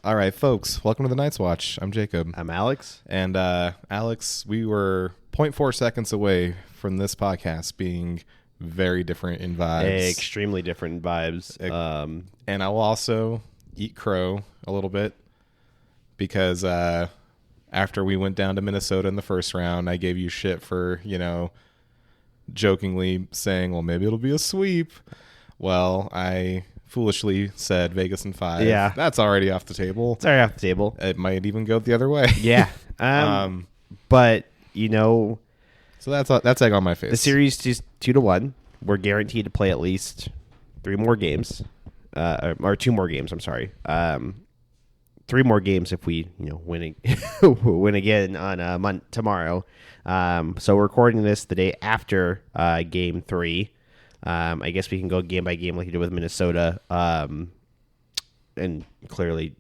All right, folks, welcome to the Night's Watch. I'm Jacob. I'm Alex. And Alex, we were 0.4 seconds away from this podcast being very different in vibes. Extremely different vibes. And I will also eat crow a little bit because after we went down to Minnesota in the first round, I gave you shit for, jokingly saying, well, maybe it'll be a sweep. Well, I foolishly said Vegas in 5. Yeah. That's already off the table. It's already off the table. It might even go the other way. Yeah. But, So that's egg on my face. the series is 2-1. We're guaranteed to play at least 3 more games. Or 2 more games, I'm sorry. 3 more games if we, win again on tomorrow. So we're recording this the day after Game 3. I guess we can go game by game like you did with Minnesota, and clearly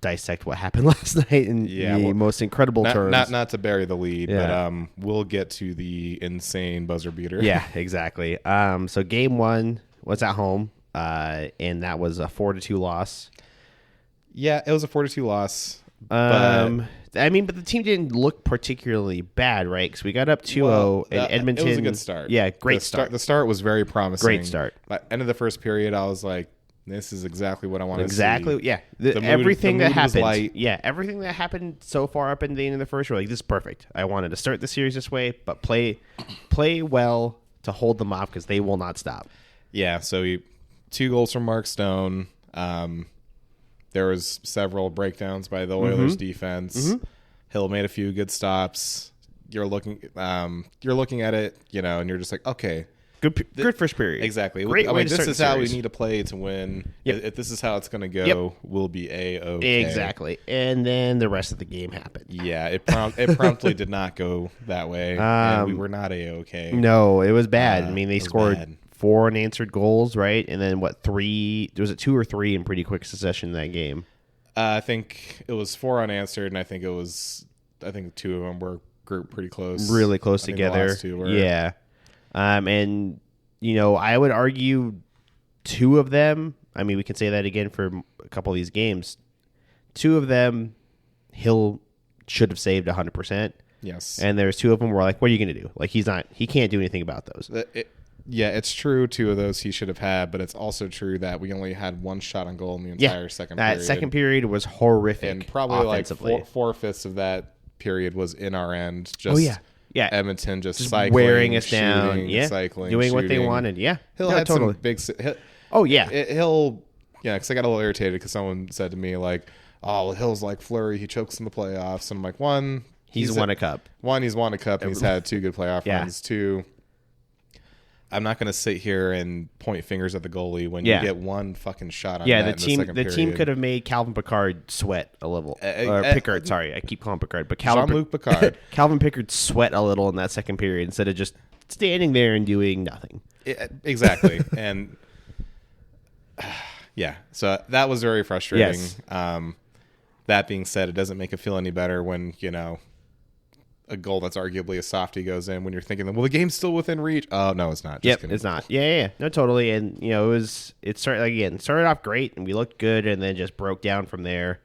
dissect what happened last night in the most incredible terms. Not to bury the lead, but we'll get to the insane buzzer beater. Yeah, exactly. So Game 1 was at home, and that was a 4-2 loss. Yeah, it was a 4-2 loss. But the team didn't look particularly bad, right? Because we got up 2-0, and Edmonton. It was a good start. Yeah, great start. The start was very promising. Great start. By the end of the first period, I was like, this is exactly what I want to see. Exactly, yeah. Everything that happened. Yeah, everything that happened so far up in the end of the first, we're like, this is perfect. I wanted to start the series this way, but play well to hold them off because they will not stop. Yeah, so 2 goals from Mark Stone. There was several breakdowns by the Oilers defense. Hill made a few good stops. You're looking at it, and you're just like, okay, good first period. Exactly. Great way to this start is the how series. we need to play to win. Yep. If this is how it's going to go, we'll be A-okay. Exactly. And then the rest of the game happened. Yeah, it promptly did not go that way. And we were not A-okay. No, it was bad. They scored bad. 4 unanswered goals, right? And then 3? There was 2 or 3 in pretty quick succession in that game. I think it was 4 unanswered, and I think 2 of them were grouped pretty close. Really close together. The last 2 were. Yeah. And, I would argue 2 of them, we can say that again for a couple of these games. 2 of them, Hill should have saved 100%. Yes. And there's 2 of them where what are you going to do? He can't do anything about those. Yeah, it's true 2 of those he should have had, but it's also true that we only had 1 shot on goal in the entire second period. That second period was horrific. And probably offensively. 4/5 of that period was in our end. Edmonton just cycling, wearing us down, cycling, doing what they shooting. wanted. Yeah, Hill had totally. some big. Hill, because I got a little irritated because someone said to me Hill's like Fleury, he chokes in the playoffs, and I'm like, one, he's won a cup. One, he's won a cup, and he's had 2 good playoff runs. 2, I'm not going to sit here and point fingers at the goalie when you get 1 fucking shot on net in the second period. The team could have made Calvin Pickard sweat a little. Pickard, sorry. I keep calling Pickard. But Jean-Luc Picard. Calvin Pickard sweat a little in that second period instead of just standing there and doing nothing. Exactly. And, so that was very frustrating. Yes. That being said, it doesn't make it feel any better when, a goal that's arguably a softie goes in when you're thinking, well, the game's still within reach. Oh, no, it's not. Just kidding. It's not. Yeah. No, totally. And, it started off great and we looked good and then just broke down from there.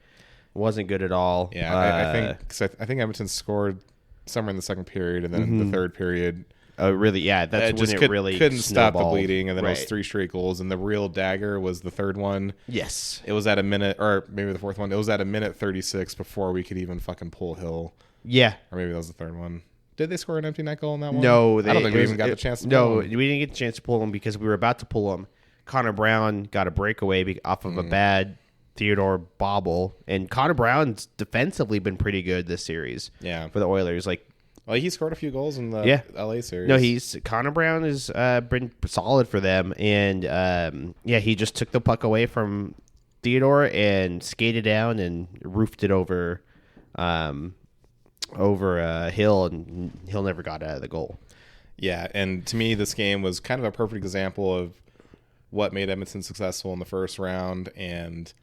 It wasn't good at all. Yeah, I think Edmonton scored somewhere in the second period and then in the third period. Really? Yeah, that's when it really couldn't stop the snowballed. bleeding, and then it was 3 straight goals, and the real dagger was the third one. Yes. It was at a minute, or maybe the fourth one. It was at a minute 36 before we could even fucking pull Hill. Yeah. Or maybe that was the third one. Did they score an empty net goal in that one? No. I don't think we even got the chance to pull them. No, we didn't get the chance to pull them because we were about to pull them. Connor Brown got a breakaway off of a bad Theodore bobble, and Connor Brown's defensively been pretty good this series. Yeah. For the Oilers, well, he scored a few goals in the LA series. No, Connor Brown has been solid for them, and he just took the puck away from Theodore and skated down and roofed it over Hill, and Hill never got out of the goal. Yeah, and to me, this game was kind of a perfect example of what made Edmonton successful in the first round and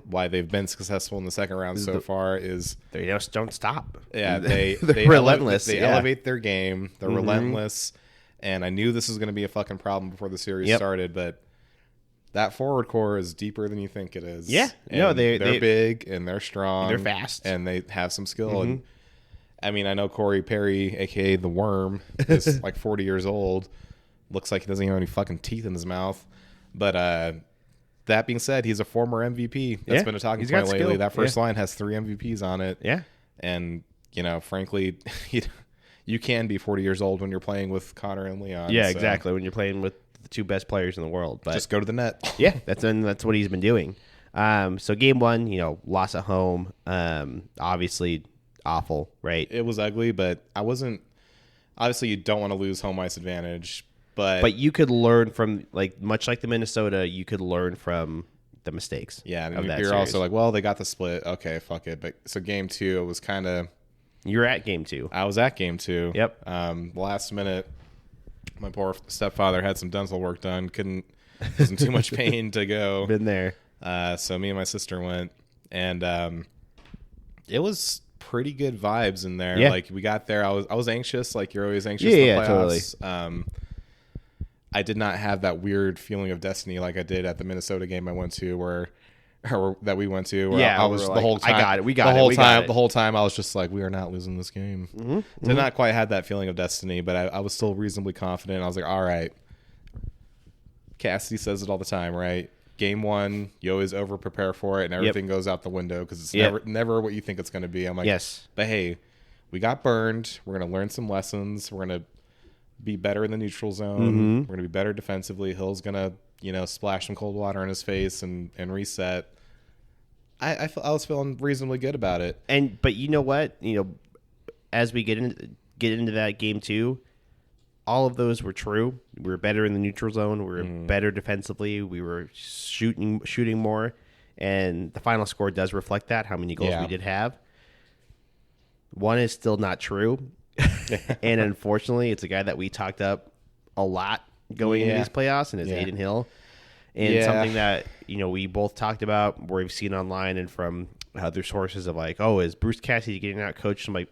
why they've been successful in the second round so far is they just don't stop. Yeah, they're relentless. They elevate their game. They're relentless. And I knew this was going to be a fucking problem before the series started, but that forward core is deeper than you think it is. Yeah. And No, they're they big and they're strong. They're fast. And they have some skill. And I mean, I know Corey Perry, a.k.a. the Worm, is like 40 years old. Looks like he doesn't even have any fucking teeth in his mouth. But that being said, he's a former MVP. That's been a talking point lately. Skill. That first line has 3 MVPs on it. Yeah. And, frankly, you can be 40 years old when you're playing with Connor and Leon. Yeah, exactly. When you're playing with the 2 best players in the world. But just go to the net. Yeah, that's what he's been doing. So game 1, loss at home. Obviously awful, right? It was ugly, but I wasn't. Obviously, you don't want to lose home ice advantage, but you could learn from much like the Minnesota. You could learn from the mistakes. Yeah, and you're also like, well, they got the split. Okay, fuck it. But so game 2, it was kind of. You're at game 2. I was at game 2. Yep. Last minute, my poor stepfather had some dental work done. Was in too much pain to go. Been there. So me and my sister went, and it was pretty good vibes in there. Yeah. Like we got there, I was anxious. Like you're always anxious. Yeah, in the playoffs. totally. I did not have that weird feeling of destiny like I did at the Minnesota game I went to, or that we went to. Where I was the whole time. I got it. We got it. The whole time I was just like, we are not losing this game. Did not quite have that feeling of destiny, but I was still reasonably confident. I was like, all right. Cassidy says it all the time, right? Game 1, you always over prepare for it, and everything goes out the window because it's never what you think it's going to be. I'm like, yes, but hey, we got burned. We're going to learn some lessons. We're going to be better in the neutral zone. We're going to be better defensively. Hill's going to, splash some cold water in his face and reset. I was feeling reasonably good about it. But you know what? As we get into that game 2, all of those were true. We were better in the neutral zone. We were better defensively. We were shooting more, and the final score does reflect that. How many goals we did have. 1 is still not true, and unfortunately, it's a guy that we talked up a lot going into these playoffs, and it's Aiden Hill. And something that we both talked about, where we've seen online and from other sources of like, oh, is Bruce Cassidy getting out coached? I'm like,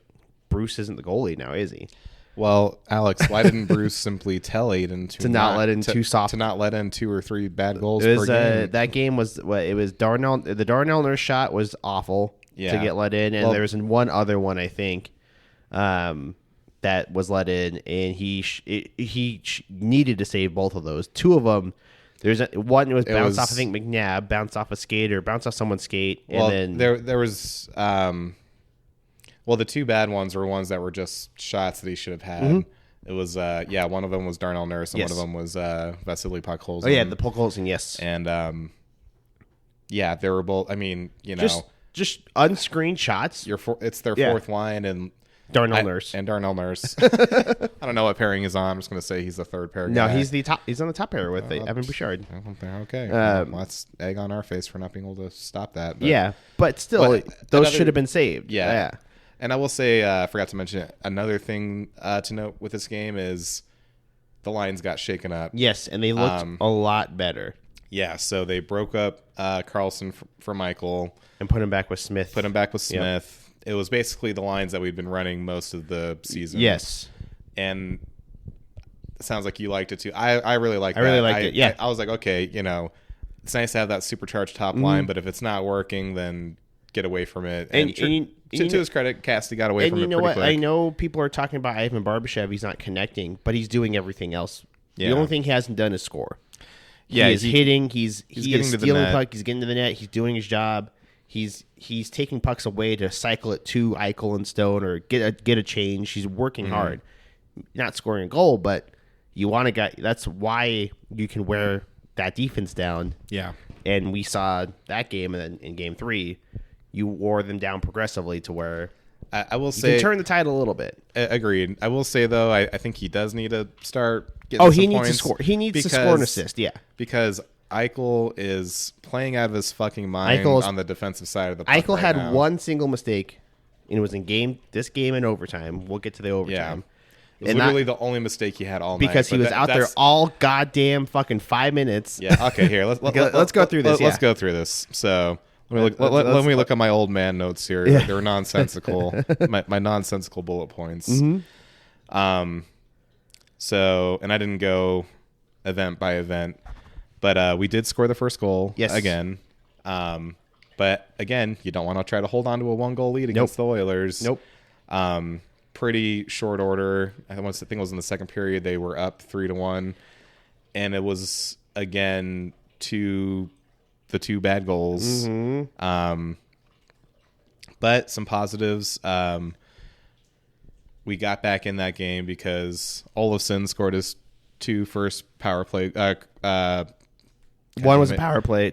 Bruce isn't the goalie now, is he? Well, Alex, why didn't Bruce simply tell Aiden to not let in 2 soft, to not let in 2 or 3 bad goals per game? That game was it was Darnell. The Darnell Nurse shot was awful to get let in, and there was one other one I think that was let in, and he needed to save both of those. 2 of them. One was bounced off, I think McNabb, bounced off a skate or bounced off someone's skate. And then there was the 2 bad ones were ones that were just shots that he should have had. It was one of them was Darnell Nurse and one of them was Vasily Podkolzin. Oh yeah, the Podkolzin, yes. And they were both. I mean, just unscreened shots. It's their 4th line and. Darnell Nurse. I don't know what pairing he's on. I'm just going to say he's the 3rd pair guy. No, he's on the top pair with Evan Bouchard. Okay. Let's egg on our face for not being able to stop that. But still, those should have been saved. Yeah. And I will say, I forgot to mention another thing to note with this game is the lines got shaken up. Yes, and they looked a lot better. Yeah, so they broke up Carlson for Michael. And put him back with Smith. Yep. It was basically the lines that we've been running most of the season. Yes. And it sounds like you liked it too. I really liked it. I really liked it, yeah. I was like, okay, it's nice to have that supercharged top line, but if it's not working, then get away from it. And to his credit, Cassidy got away from it pretty quick. I know people are talking about Ivan Barbashev. He's not connecting, but he's doing everything else. Yeah. The only thing he hasn't done is score. Yeah, he's hitting. He's getting to stealing the net. puck. He's getting to the net. He's doing his job. He's taking pucks away to cycle it to Eichel and Stone or get a change. He's working hard, not scoring a goal, but you want a guy. That's why you can wear that defense down. Yeah, and we saw that game, and then in game 3, you wore them down progressively to where I will say you can turn the tide a little bit. Agreed. I will say though, I think he does need to start getting. He needs points to score. He needs to score an assist. Yeah, because Eichel is playing out of his fucking mind on the defensive side of the puck. Eichel had now. one single mistake, and it was in this game in overtime. We'll get to the overtime. It was literally the only mistake he had all night. Because he was out there all goddamn fucking 5 minutes. Yeah, okay, here. Let's go through this. Let's go through this. So let me look at my old man notes here. Yeah. They're nonsensical. my nonsensical bullet points. So, and I didn't go event by event. But we did score the first goal again. But again, you don't want to try to hold on to a 1-goal lead against the Oilers. Nope. Pretty short order. I think it was in the second period. They were up 3-1, and it was again the two bad goals. But some positives. We got back in that game because Olofsson scored his two first power play. One was a power play.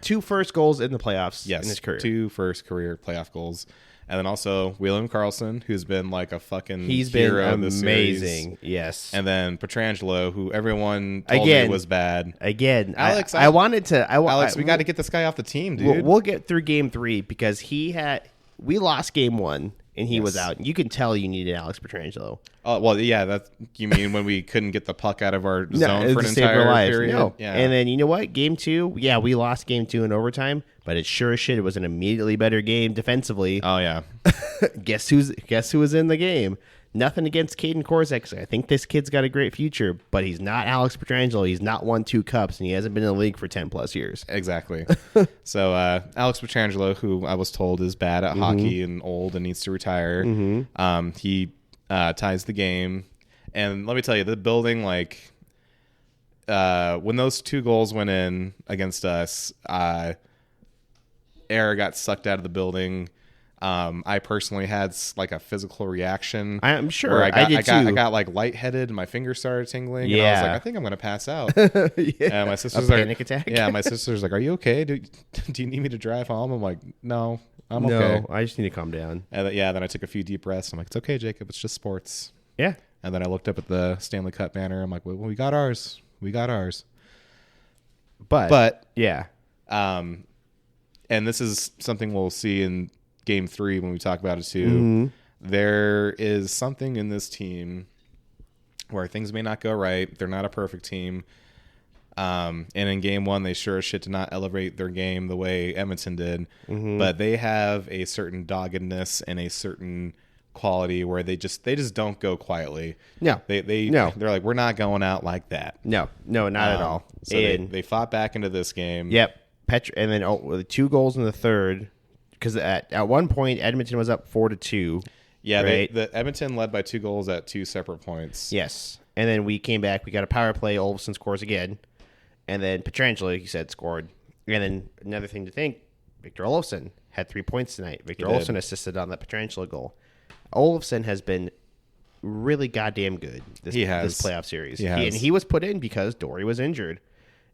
Two first goals in the playoffs in his career. Two first career playoff goals. And then also William Karlsson, who's been like a fucking hero of the series. Amazing. Yes. And then Pietrangelo, who everyone told me was bad. Again, Alex, I wanted to. Alex, we got to get this guy off the team, dude. We'll get through game 3 because we lost game 1 and he was out. You can tell you needed Alex Pietrangelo. Oh well, yeah. You mean when we couldn't get the puck out of our zone for an entire period? No. Yeah. And then you know what? Game 2, we lost game 2 in overtime, but it sure as shit it was an immediately better game defensively. Oh yeah. Guess who was in the game? Nothing against Caden Korczak. I think this kid's got a great future, but he's not Alex Pietrangelo. He's not won 2 cups, and he hasn't been in the league for 10+ years. Exactly. So Alex Pietrangelo, who I was told is bad at hockey and old and needs to retire, he ties the game. And let me tell you, the building, like, when those 2 goals went in against us, air got sucked out of the building. I personally had like a physical reaction. I'm sure where I did too. I got like lightheaded and my fingers started tingling. And I was like, I think I'm going to pass out. And my sister's like, panic attack. Yeah, my sister's like, are you okay? Do you need me to drive home? I'm like, no, I'm okay. I just need to calm down. And then I took a few deep breaths. I'm like, it's okay, Jacob. It's just sports. Yeah. And then I looked up at the Stanley Cup banner. I'm like, well, we got ours. But yeah. And this is something we'll see in Game 3 when we talk about it too. There is something in this team where things may not go right. They're not a perfect team. And in Game 1, they sure as shit did not elevate their game the way Edmonton did. But they have a certain doggedness and a certain quality where they just don't go quietly. No. They're like, we're not going out like that. No, not at all. So they fought back into this game. Yep. And then 2 goals in the third. Because at one point, Edmonton was up 4-2. Yeah, right? the Edmonton led by 2 goals at 2 separate points. Yes. And then we came back. We got a power play. Olofsson scores again. And then Pietrangelo, like you said, scored. And then another thing to think, Victor Olofsson had 3 points tonight. Victor Olofsson assisted on that Pietrangelo goal. Olofsson has been really goddamn good this playoff series. And he was put in because Dory was injured.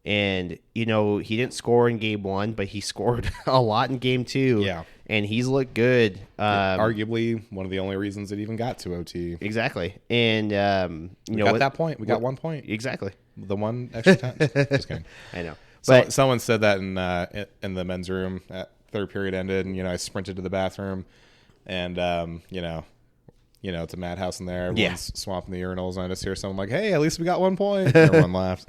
And, he didn't score in Game 1, but he scored a lot in Game 2. Yeah. And he's looked good. Arguably one of the only reasons it even got to OT. Exactly. And, we got that point. We got 1 point. Exactly. The one extra time. Just kidding. I know. But someone said that in the men's room at third period ended, and, I sprinted to the bathroom, and, it's a madhouse in there. Everyone's swamping the urinals, and I just hear someone like, hey, at least we got 1 point. Everyone laughed.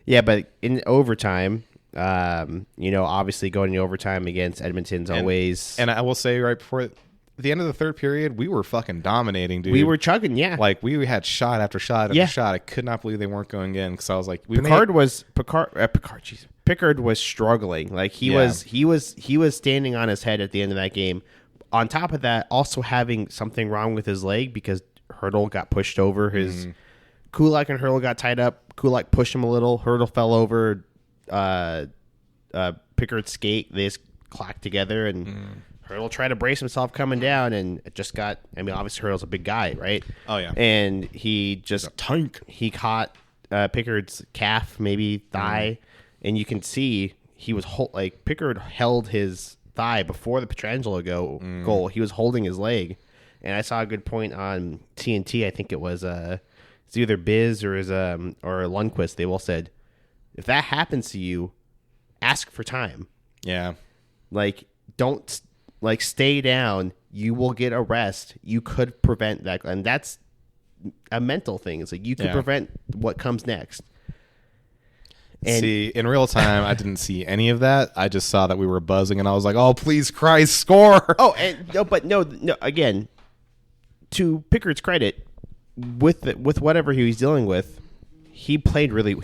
Yeah, but in overtime, obviously going to overtime against Edmonton's always. And I will say right before the end of the third period, we were fucking dominating, dude. We were chugging, yeah. Like we had shot after shot after shot. I could not believe they weren't going in because I was like, Pickard was struggling. Like he was standing on his head at the end of that game. On top of that, also having something wrong with his leg because Hurdle got pushed over his. Kulak and Hurdle got tied up. Kulak pushed him a little. Hurdle fell over. Pickard's skate. They just clacked together, and Hurdle tried to brace himself coming down, and it just got. I mean, obviously Hurdle's a big guy, right? Oh yeah. And he just tank. He caught Pickard's calf, maybe thigh, and you can see he was Pickard held his thigh before the Pietrangelo goal. He was holding his leg, and I saw a good point on TNT. I think it was it's either Biz or Lundqvist. They all said, if that happens to you, ask for time. Yeah. Don't stay down. You will get a rest. You could prevent that. And that's a mental thing. It's like you could prevent what comes next. And see, in real time, I didn't see any of that. I just saw that we were buzzing, and I was like, oh, please, Christ, score. Oh, no, again, to Pickard's credit, with whatever he was dealing with, he was playing really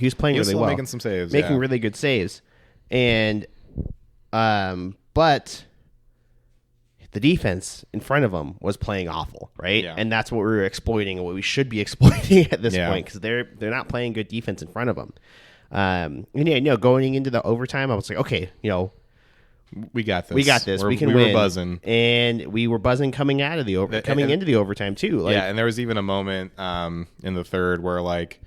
well, making some saves, making really good saves, and but the defense in front of him was playing awful, right? Yeah. And that's what we were exploiting, and what we should be exploiting at this point, because they're not playing good defense in front of them. And going into the overtime, I was like, okay, we got this. We can win. We were buzzing, and we were buzzing coming into the overtime too. Like, and there was even a moment in the third where like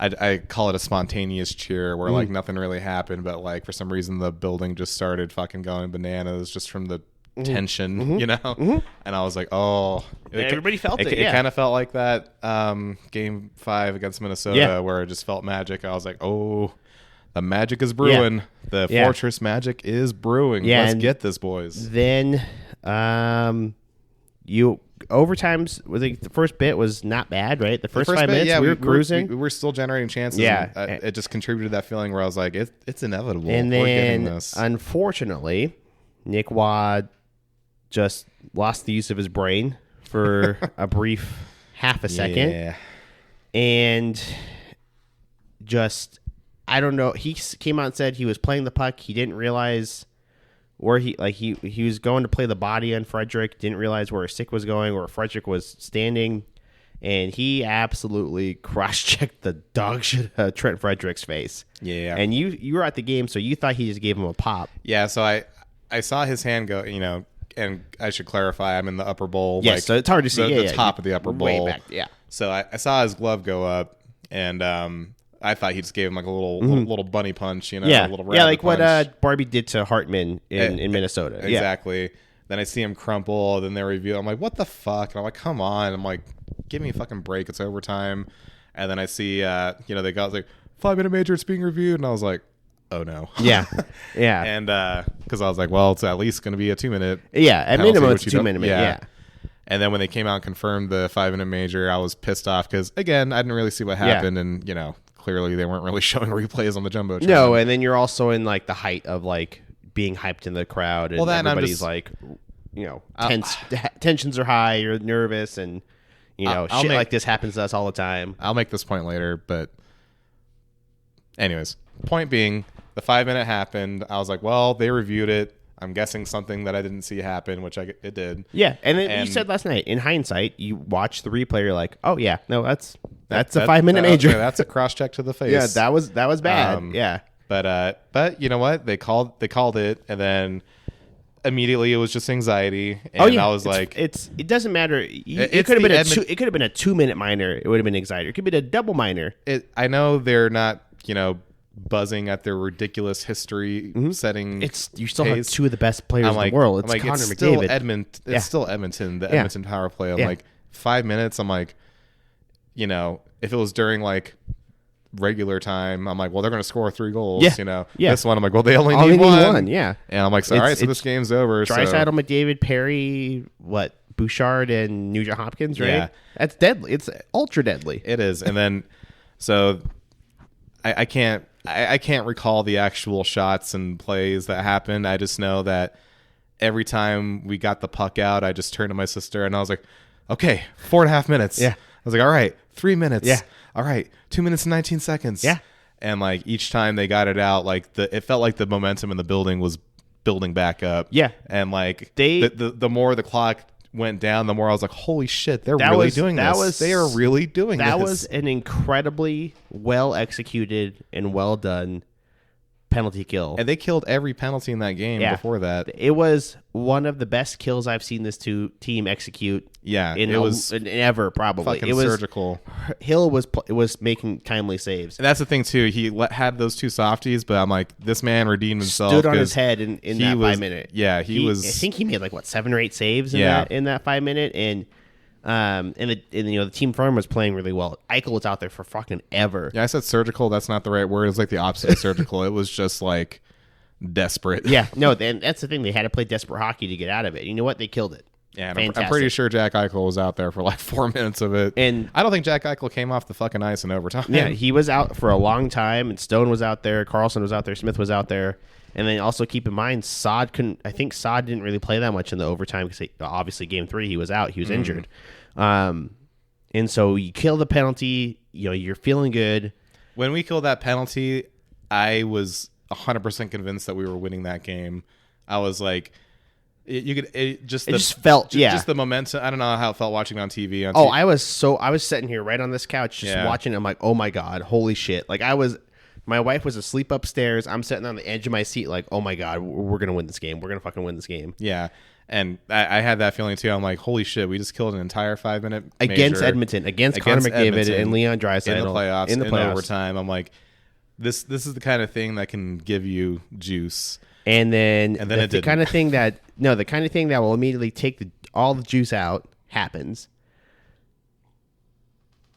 I call it a spontaneous cheer where like nothing really happened, but like for some reason the building just started fucking going bananas just from the tension, and I was like, oh, everybody felt it. It kind of felt like that game 5 against Minnesota where it just felt magic. I was like, oh, the magic is brewing. The Fortress magic is brewing. Let's get this, boys. Then overtimes, was the first bit was not bad, right? The first 5 minutes, we were cruising. We were still generating chances. Yeah. And, it just contributed to that feeling where I was like, it's inevitable. And we're then, getting this. Unfortunately, Nick Watt just lost the use of his brain for a brief half a second. Yeah. And just, I don't know. He came out and said he was playing the puck. He didn't realize where he was going to play the body on Frederick. Didn't realize where his stick was going, where Frederick was standing. And he absolutely cross-checked the dog shit out of Trent Frederick's face. Yeah. And you were at the game, so you thought he just gave him a pop. Yeah, so I saw his hand go, and I should clarify, I'm in the upper bowl. Yes, so it's hard to see. The top of the upper bowl. Way back, yeah. So I saw his glove go up, and I thought he just gave him like a little bunny punch, a little rabbit like punch. What Barbie did to Hartman in Minnesota. Exactly. Yeah. Then I see him crumple, then they review. I'm like, what the fuck? And I'm like, come on. I'm like, give me a fucking break. It's overtime. And then I see, they got like 5-minute major. It's being reviewed, and I was like, oh no. Yeah. Yeah. And because I was like, well, it's at least going to be a 2-minute. Yeah, at minimum it's 2-minute. Yeah. And then when they came out and confirmed the 5-minute major, I was pissed off because again, I didn't really see what happened, and clearly they weren't really showing replays on the Jumbotron. No, and then you're also in like the height of like being hyped in the crowd, and everybody's like, tensions are high, you're nervous, and shit like this happens to us all the time. I'll make this point later, but anyways, point being, the 5-minute happened. I was like, well, they reviewed it. I'm guessing something that I didn't see happen, which it did. Yeah, and then you said last night, in hindsight, you watch the replay, you're like, oh yeah, no, that's a 5-minute major. That's a cross check to the face. Yeah, that was bad. Yeah, but you know what? They called it, and then immediately it was just anxiety. And I was like, it doesn't matter. It could have been a 2-minute minor. It would have been anxiety. It could be a double minor. I know they're not buzzing at their ridiculous history setting. You still have two of the best players in the world. It's Connor McDavid. It's still Edmonton, the Edmonton power play. I'm like, 5 minutes. I'm like, if it was during like regular time, I'm like, well, they're going to score 3 goals. This one, I'm like, well, they only need one. Yeah, and I'm like, all right, so this game's over. Draisaitl, McDavid, Perry, Bouchard, and Nugent Hopkins, right? Yeah, that's deadly. It's ultra deadly. It is, and then so I can't recall the actual shots and plays that happened. I just know that every time we got the puck out, I just turned to my sister and I was like, okay, 4.5 minutes. Yeah. I was like, all right, 3 minutes. Yeah. All right, 2 minutes and 19 seconds. Yeah. And like each time they got it out, like it felt like the momentum in the building was building back up. Yeah. And like the more the clock went down, the more I was like, holy shit, they are really doing this. That was an incredibly well executed and well done penalty kill. And they killed every penalty in that game before that. It was one of the best kills I've seen this team execute. Yeah, it was ever probably. Fucking surgical. Hill was making timely saves. And that's the thing too. He had those 2 softies, but I'm like, this man redeemed himself. Stood on his head in that 5 minute. Yeah, he was. I think he made like 7 or 8 saves in that 5 minute, and the team firm was playing really well. Eichel was out there for fucking ever. Yeah, I said surgical. That's not the right word. It was like the opposite of surgical. It was just like desperate. Yeah, no, and that's the thing. They had to play desperate hockey to get out of it. You know what? They killed it. Yeah, and I'm pretty sure Jack Eichel was out there for like 4 minutes of it. And I don't think Jack Eichel came off the fucking ice in overtime. Yeah, he was out for a long time, and Stone was out there, Carlson was out there, Smith was out there. And then also keep in mind, Saad didn't really play that much in the overtime because obviously game 3 he was out, he was injured. And so you kill the penalty, you're feeling good. When we killed that penalty, I was 100% convinced that we were winning that game. I was like, just the momentum. I don't know how it felt watching on TV. I was sitting here right on this couch just watching. I'm like, oh my God, holy shit! Like my wife was asleep upstairs. I'm sitting on the edge of my seat, like, oh my God, we're gonna win this game. We're gonna fucking win this game. Yeah. And I had that feeling too. I'm like, holy shit, we just killed an entire 5-minute against Edmonton, against Connor McDavid and Leon Draisaitl in the playoffs, overtime. I'm like, this is the kind of thing that can give you juice. And then the kind of thing that will immediately take all the juice out happens.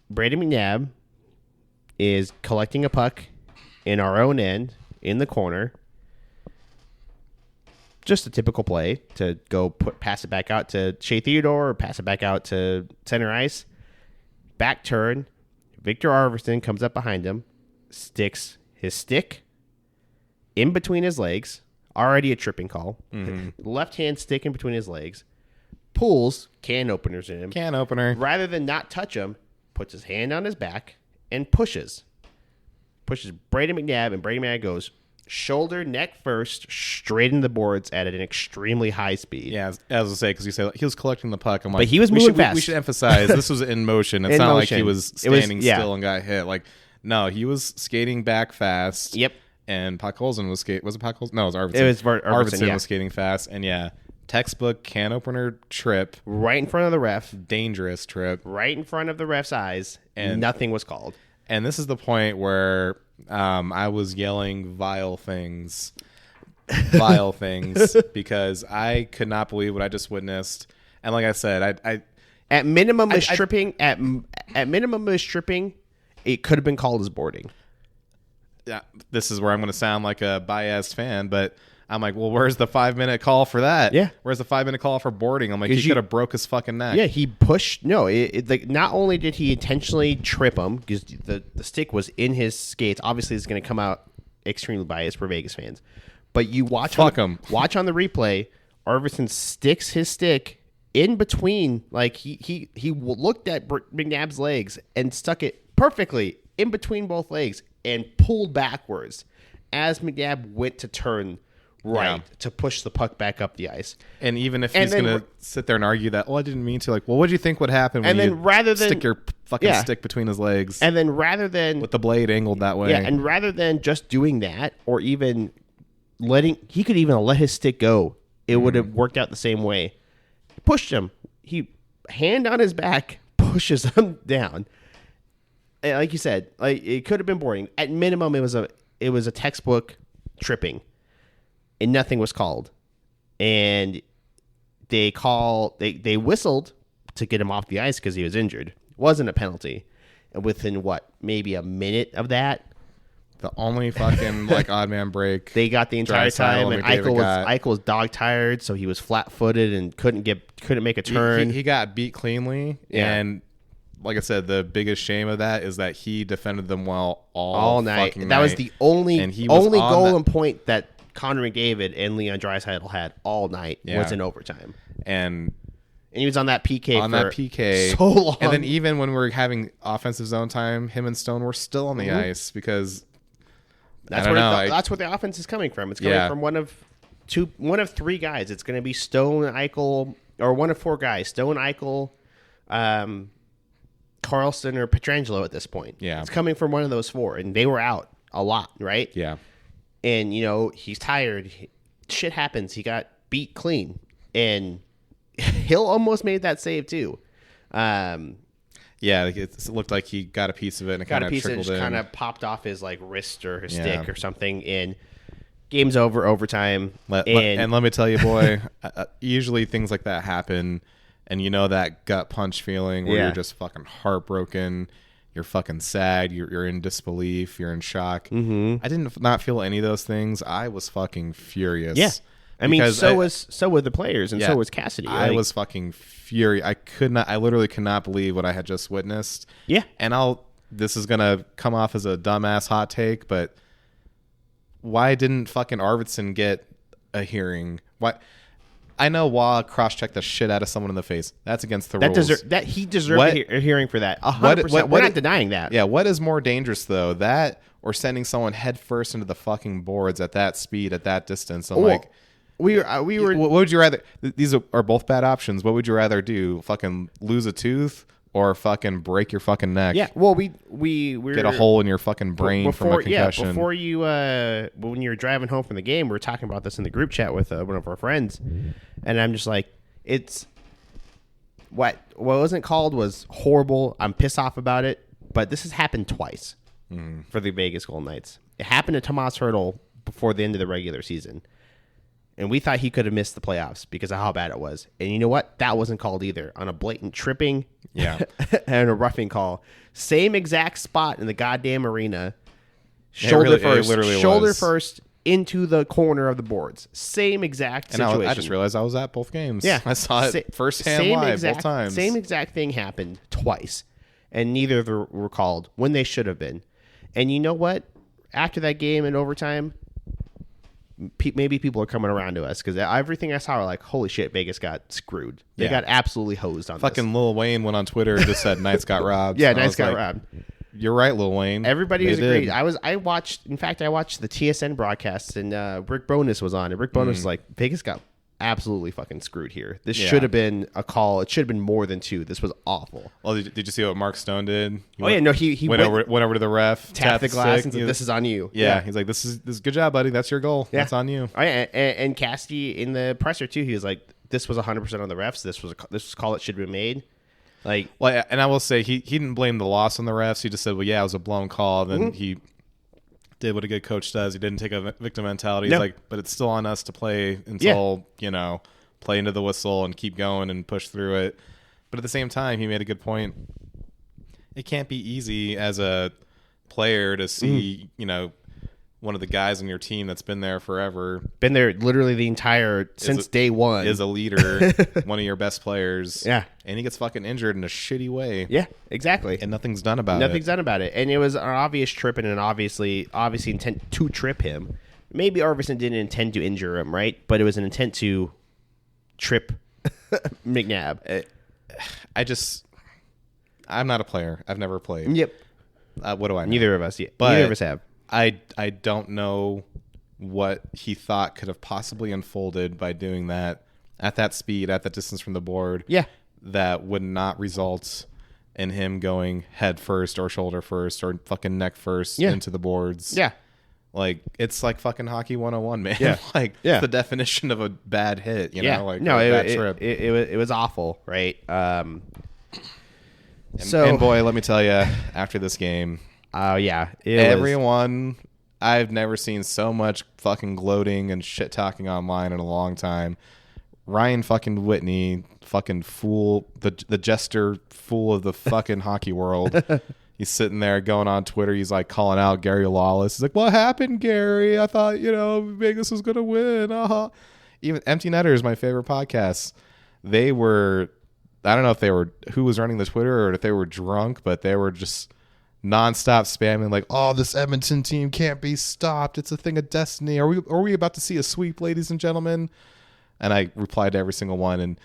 Brady McNabb is collecting a puck in our own end in the corner. Just a typical play to go pass it back out to Shea Theodore or pass it back out to center ice. Back turn. Victor Arvidsson comes up behind him, sticks his stick in between his legs. Already a tripping call. Mm-hmm. Left hand stick in between his legs. Pulls can openers in him. Can opener. Rather than not touch him, puts his hand on his back and pushes. Pushes Brady McNabb, and Brady McNabb goes shoulder, neck first, straight in the boards at an extremely high speed. Yeah, as I say, because you say he was collecting the puck. I'm like, but he was moving fast. We should emphasize this was in motion. It's not like he was standing still and got hit. Like, no, he was skating back fast. Yep. And Podkolzin was skating. Was it Podkolzin? No, it was Arvidsson. It was Arvidsson was skating fast, and textbook can opener trip right in front of the ref. Dangerous trip right in front of the ref's eyes, and nothing was called. And this is the point where I was yelling vile things, because I could not believe what I just witnessed. And like I said, I at minimum is tripping. At minimum is tripping. It could have been called as boarding. Yeah, this is where I'm going to sound like a biased fan, but I'm like, well, where's the 5-minute call for that? Yeah. Where's the 5-minute call for boarding? I'm like, he could have broke his fucking neck. Yeah, he pushed. No, not only did he intentionally trip him because the stick was in his skates. Obviously, it's going to come out extremely biased for Vegas fans. But you watch watch on the replay. Arvidsson sticks his stick in between. Like he looked at McNabb's legs and stuck it perfectly in between both legs and pulled backwards as McNabb went to turn right to push the puck back up the ice. And even if he's going to sit there and argue that, I didn't mean to, like, well, what do you think would happen when you stick your fucking stick between his legs? And then rather than... with the blade angled that way. Yeah, and rather than just doing that or even he could even let his stick go. It would have worked out the same way. He pushed him. He, hand on his back, pushes him down. And like you said, it could have been boring. At minimum, it was a textbook tripping. And nothing was called. And they whistled to get him off the ice because he was injured. It wasn't a penalty. And within maybe a minute of that, the only fucking odd man break they got the entire time, and Eichel was dog tired, so he was flat footed and couldn't make a turn. He got beat cleanly, and like I said, the biggest shame of that is that he defended them well all night. Fucking that night. was the only goal and point that Connor McDavid and Leon Draisaitl had all night was in overtime. And he was on that PK so long. And then even when we were having offensive zone time, him and Stone were still on the ice because that's where the offense is coming from. It's coming from one of three guys. It's going to be Stone, Eichel, or one of four guys: Stone, Eichel, Carlson, or Pietrangelo at this point. Yeah, it's coming from one of those four, and they were out a lot, right? Yeah. And, he's tired. Shit happens. He got beat clean. And Hill almost made that save, too. It looked like he got a piece of it and it kind of trickled in. Kind of popped off his wrist or his stick or something. And game's over, overtime. And let me tell you, boy, usually things like that happen. And that gut punch feeling where you're just fucking heartbroken. You're fucking sad. You're in disbelief. You're in shock. Mm-hmm. I did not feel any of those things. I was fucking furious. Yeah, I mean, so were the players, and so was Cassidy. I was fucking furious. I literally could not believe what I had just witnessed. Yeah, and this is gonna come off as a dumbass hot take, but why didn't fucking Arvidsson get a hearing? Why? I know Wah cross-checked the shit out of someone in the face. That's against the That rules. he deserved a hearing for that. 100%. We're not denying that. Yeah, what is more dangerous, though? That or sending someone head first into the fucking boards at that speed, at that distance? I'm like... We were. What would you rather... These are both bad options. What would you rather do? Fucking lose a tooth or fucking break your fucking neck? Yeah, well, we get a hole in your fucking brain from a concussion. Yeah, before you... when you were driving home from the game, we were talking about this in the group chat with one of our friends, and I'm just like, it's... What wasn't called was horrible. I'm pissed off about it, but this has happened twice for the Vegas Golden Knights. It happened to Tomas Hertl before the end of the regular season. And we thought he could have missed the playoffs because of how bad it was. And you know what? That wasn't called either. On a blatant tripping and a roughing call. Same exact spot in the goddamn arena. Shoulder first into the corner of the boards. Same exact situation. And I just realized I was at both games. Yeah. I saw it firsthand live both times. Same exact thing happened twice. And neither of them were called when they should have been. And you know what? After that game in overtime... maybe people are coming around to us because everything I saw were like, holy shit, Vegas got screwed. They got absolutely hosed on fucking this. Lil Wayne went on Twitter and just said Knights got robbed. Yeah, Knights got robbed. You're right, Lil Wayne. Everybody was agreed. I watched the TSN broadcasts and Rick Bonus was on, and Rick Bonus was like, Vegas got absolutely fucking screwed here. This should have been a call. It should have been more than 2. This was awful. Well, did you see what Mark Stone did? He went over to the ref, tapped the glass, and said, "This is on you." Yeah, he's like, "This is good job, buddy. That's your goal. That's on you." Oh, yeah, and Cassidy in the presser too. He was like, "This was 100% on the refs. This was a call that should have been made." Like, well, and I will say he didn't blame the loss on the refs. He just said, "Well, yeah, it was a blown call." And then he did what a good coach does. He didn't take a victim mentality. He's like, "But it's still on us to play until play into the whistle and keep going and push through it." But at the same time, he made a good point. It can't be easy as a player to see, one of the guys on your team that's been there forever. Been there literally the entire, since day one. Is a leader, one of your best players. Yeah. And he gets fucking injured in a shitty way. Yeah, exactly. And nothing's done about it. Nothing's done about it. And it was an obvious trip and an obviously intent to trip him. Maybe Arvidsson didn't intend to injure him, right? But it was an intent to trip McNabb. I'm not a player. I've never played. Yep. What do I know? Neither of us. But neither of us have. I don't know what he thought could have possibly unfolded by doing that at that speed, at that distance from the board. Yeah. That would not result in him going head first or shoulder first or fucking neck first into the boards. Yeah. Like, it's like fucking hockey 101, man. Yeah. It's the definition of a bad hit, you know? Like, no, bad trip. It was awful, right? And boy, let me tell you, after this game, everyone, I've never seen so much fucking gloating and shit talking online in a long time. Ryan fucking Whitney, fucking fool, the jester fool of the fucking hockey world. He's sitting there going on Twitter. He's like calling out Gary Lawless. He's like, "What happened, Gary? I thought, Vegas was going to win." Even Empty Netter is my favorite podcast. They were, I don't know if they were, who was running the Twitter or if they were drunk, but they were just nonstop spamming like, "Oh, this Edmonton team can't be stopped. It's a thing of destiny. Are we about to see a sweep, ladies and gentlemen?" And I replied to every single one, and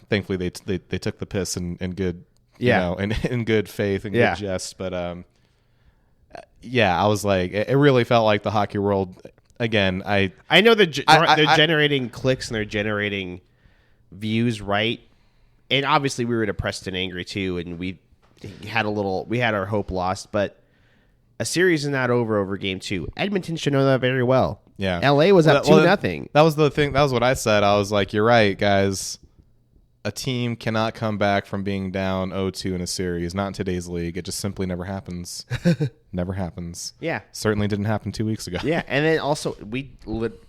thankfully they took the piss in good, in good faith and good jest. But I was like, it really felt like the hockey world again. I know they're generating clicks and they're generating views, right? And obviously we were depressed and angry too, and we had our hope lost, but a series is not over game 2. Edmonton should know that very well. Yeah. LA was up 2-0. That was the thing. That was what I said. I was like, you're right, guys. A team cannot come back from being down 0-2 in a series. Not in today's league. It just simply never happens. Never happens. Yeah. Certainly didn't happen 2 weeks ago. Yeah. And then also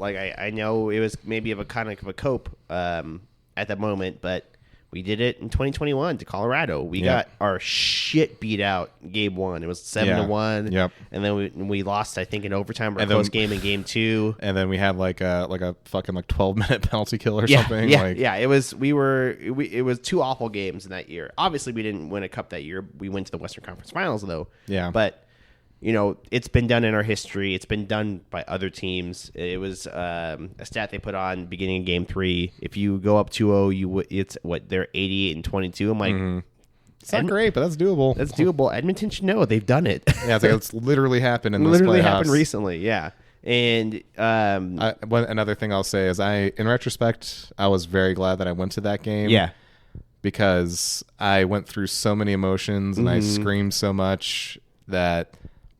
I know it was maybe of a kind of a cope at the moment, but we did it in 2021 to Colorado. We got our shit beat out game 1. It was 7-1. Yep. And then we lost, I think, in overtime or a close game in game 2. And then we had like a fucking 12-minute penalty kill or something. Yeah. It was it was 2 awful games in that year. Obviously, we didn't win a cup that year. We went to the Western Conference Finals though. Yeah. But it's been done in our history. It's been done by other teams. It was a stat they put on beginning of game 3. If you go up 2-0, it's what they're 88-22. I'm like, it's not great, but that's doable. That's doable. Edmonton should know they've done it. Yeah, it's literally happened in this literally playoffs. Happened recently. Yeah, and another thing I'll say is in retrospect, I was very glad that I went to that game. Yeah. Because I went through so many emotions and I screamed so much that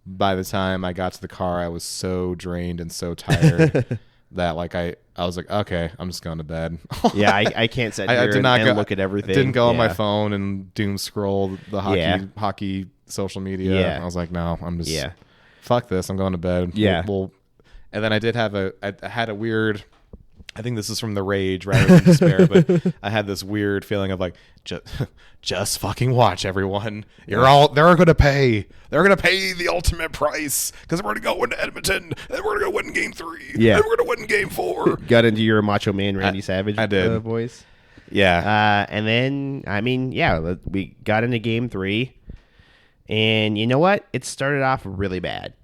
by the time I got to the car, I was so drained and so tired that I was like, okay, I'm just going to bed. Yeah, I can't sit here and look at everything. Didn't go on my phone and doom scroll the hockey social media. Yeah. I was like, no, I'm just fuck this. I'm going to bed. Yeah. And then I did have I had a weird. I think this is from the rage rather than despair, but I had this weird feeling of like, just fucking watch, everyone. They're going to pay. They're going to pay the ultimate price because we're going to go into Edmonton and we're going to win game 3. Yeah. And we're going to win game 4. Got into your Macho Man Randy Savage I did. voice. Yeah. And then, we got into game 3. And you know what? It started off really bad.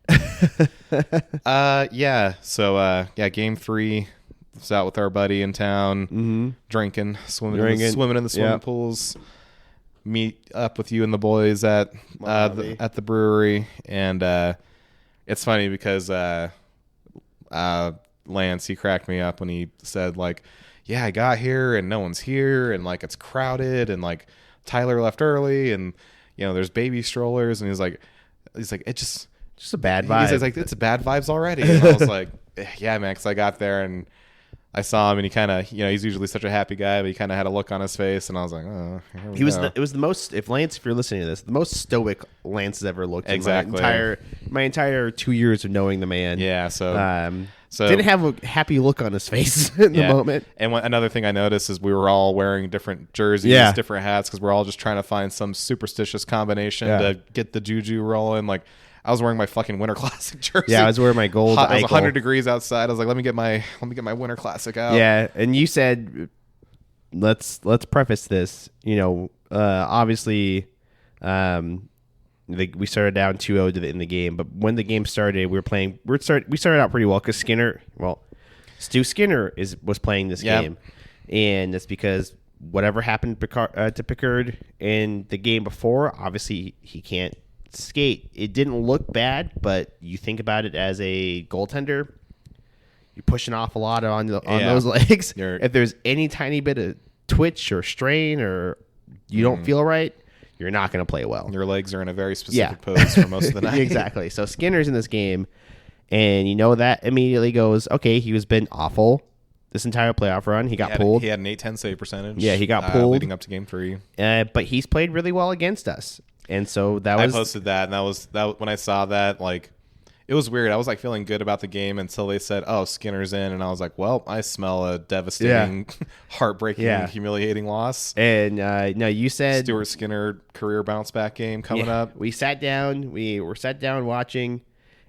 Yeah. So, game 3. Was out with our buddy in town, drinking, swimming in the swimming pools. Meet up with you and the boys at the brewery, and it's funny because Lance, he cracked me up when he said like, "Yeah, I got here and no one's here, and like it's crowded, and like Tyler left early, and there's baby strollers," and he's like, it's just a bad vibe. He's like, it's bad vibes already, and I was like, yeah, man, because I got there and I saw him and he kind of, he's usually such a happy guy, but he kind of had a look on his face, and I was like, oh, it was the most. If you're listening to this, the most stoic Lance has ever looked. Exactly. In my entire 2 years of knowing the man. Yeah. So didn't have a happy look on his face in the moment. And another thing I noticed is we were all wearing different jerseys, different hats, because we're all just trying to find some superstitious combination to get the juju rolling. Like, I was wearing my fucking Winter Classic jersey. Yeah, I was wearing my gold. It was 100 degrees outside. I was like, let me get my Winter Classic out. Yeah, and you said, let's preface this. Obviously, we started down 2-0 in the game, but when the game started, we started out pretty well because Stu Skinner was playing this game, and it's because whatever happened to Pickard in the game before, obviously he can't skate. It didn't look bad, but you think about it as a goaltender, you're pushing off a lot on those legs. If there's any tiny bit of twitch or strain or you don't feel right, you're not going to play well. Your legs are in a very specific pose for most of the night. Exactly. So Skinner's in this game, and that immediately goes, okay, he was been awful this entire playoff run. He got pulled. He had an 810 save percentage. Yeah, he got pulled leading up to game 3. But he's played really well against us. And so I posted that, and that was when I saw that, like, it was weird. I was like feeling good about the game until they said, "Oh, Skinner's in," and I was like, "Well, I smell a devastating, heartbreaking, humiliating loss." And no, you said Stuart Skinner career bounce back game coming up. We sat down. We were sat down watching,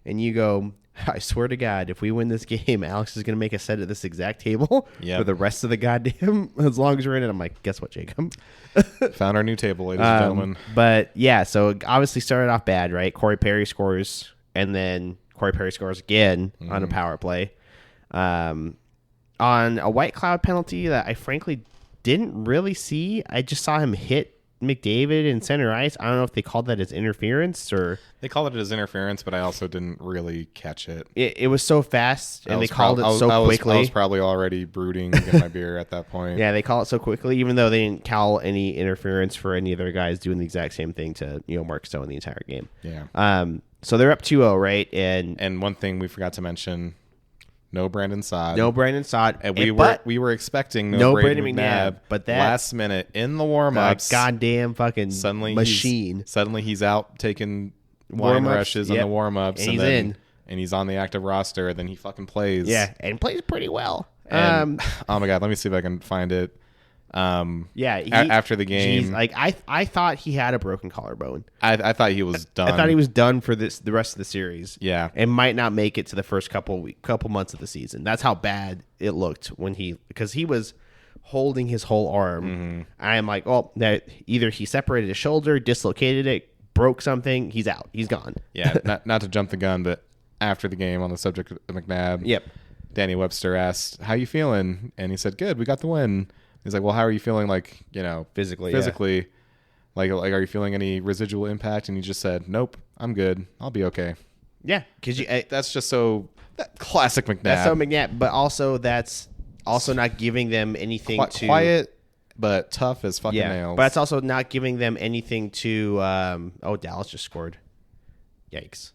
and you go, "I swear to God, if we win this game, Alex is going to make a set at this exact table for the rest of the goddamn as long as we're in it." I'm like, "Guess what, Jacob?" Found our new table, ladies and gentlemen. But yeah, so it obviously started off bad, right? Corey Perry scores, and then Corey Perry scores again on a power play. On a White Cloud penalty that I frankly didn't really see. I just saw him hit McDavid in center ice. I don't know if they called that as interference or... They called it as interference, but I also didn't really catch it. It was so fast, and they called it so quickly. I was probably already brooding in my beer at that point. Yeah, they call it so quickly, even though they didn't call any interference for any of their guys doing the exact same thing to Mark Stone the entire game. Yeah. So they're up 2-0, right? And one thing we forgot to mention... No Brandon Saad. No Brandon Saad. And we were expecting no Brandon McNabb, but that last minute in the warm-ups, goddamn fucking machine. Suddenly he's out taking wine rushes on the warm-ups, and he's in, and he's on the active roster. And then he fucking plays. Yeah, and plays pretty well. And, oh my God, let me see if I can find it. After the game, geez, like I thought he had a broken collarbone. I thought he was done. I thought he was done for the rest of the series. Yeah, and might not make it to the first couple months of the season. That's how bad it looked because he was holding his whole arm. I am like, oh, that either he separated his shoulder, dislocated it, broke something, he's out. He's gone. Yeah, not to jump the gun, but after the game on the subject of McNabb, Yep. Danny Webster asked, "How you feeling?" And he said, "Good, we got the win." He's like, "Well, how are you feeling? Like, Physically, like, are you feeling any residual impact?" And he just said, "Nope, I'm good. I'll be okay." Yeah, because That's just so classic McNabb. that's so McNabb, but also that's also not giving them anything to quiet, but tough as fucking nails. But it's also not giving them anything to. Dallas just scored. Yikes.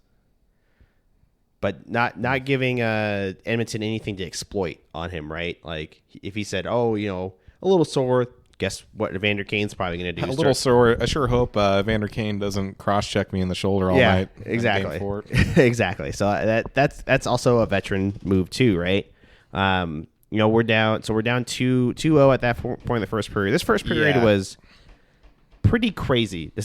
But not giving Edmonton anything to exploit on him, right? Like if he said, "Oh, a little sore," guess what Evander Kane's probably going to do? A little sore. I sure hope Evander Kane doesn't cross-check me in the shoulder all night. Exactly. Exactly. So that's also a veteran move too, right? We're down 2-0 at that point in the first period. This first period was pretty crazy to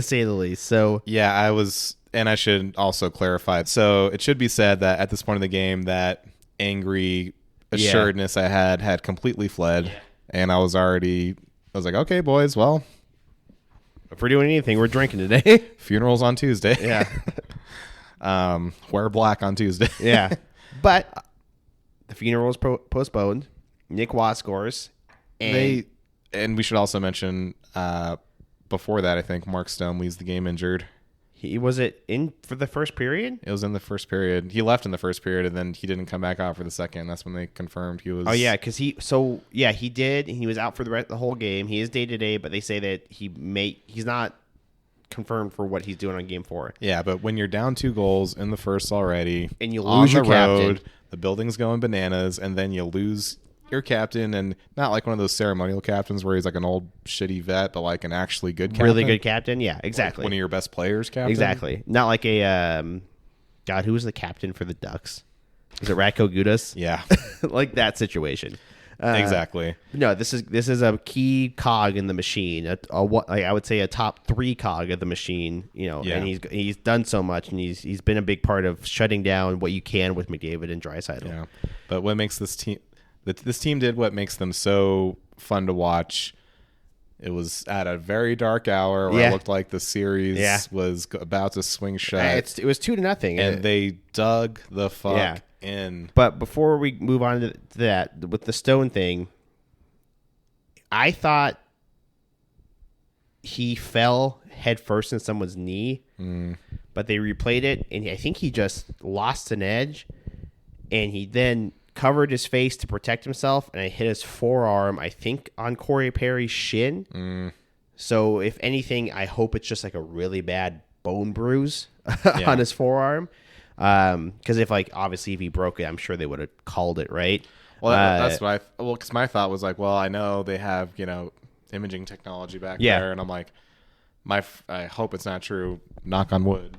say the least. So yeah, I was. And I should also clarify. So it should be said that at this point in the game, that angry assuredness I had completely fled, and I was like, okay, boys, well, if we're doing anything, we're drinking today. Funerals on Tuesday. Yeah. Wear black on Tuesday. Yeah. But the funeral was postponed. Nick Watt scores, and we should also mention before that, I think Mark Stone leaves the game injured. Was it in for the first period? It was in the first period. He left in the first period, and then he didn't come back out for the second. That's when they confirmed he was. Oh yeah, because he did. He was out for the whole game. He is day-to-day, but they say that he's not confirmed for what he's doing on game 4. Yeah, but when you're down 2 goals in the first already, and you lose your captain, the building's going bananas, and then you lose your captain, and not like one of those ceremonial captains where he's like an old shitty vet, but like an actually good captain. Really good captain. Yeah, exactly. Like one of your best players captain. Exactly. Not like a God, who was the captain for the Ducks? Was it Ratko Gudas? Yeah. Like that situation. Exactly. No, this is a key cog in the machine. I would say a top 3 cog of the machine. And he's done so much, and he's been a big part of shutting down what you can with McDavid and Draisaitl. Yeah. But what makes this team did what makes them so fun to watch. It was at a very dark hour where it looked like the series was about to swing shut. It was 2-0, and they dug the fuck in. But before we move on to that, with the Stone thing, I thought he fell head first in someone's knee, but they replayed it, and I think he just lost an edge, and he then covered his face to protect himself, and I hit his forearm, I think, on Corey Perry's shin. So if anything, I hope it's just like a really bad bone bruise on his forearm. Because obviously if he broke it, I'm sure they would have called it, right? Well, that's what because my thought was like, well, I know they have, imaging technology back there, and I'm like, I hope it's not true. Knock on wood.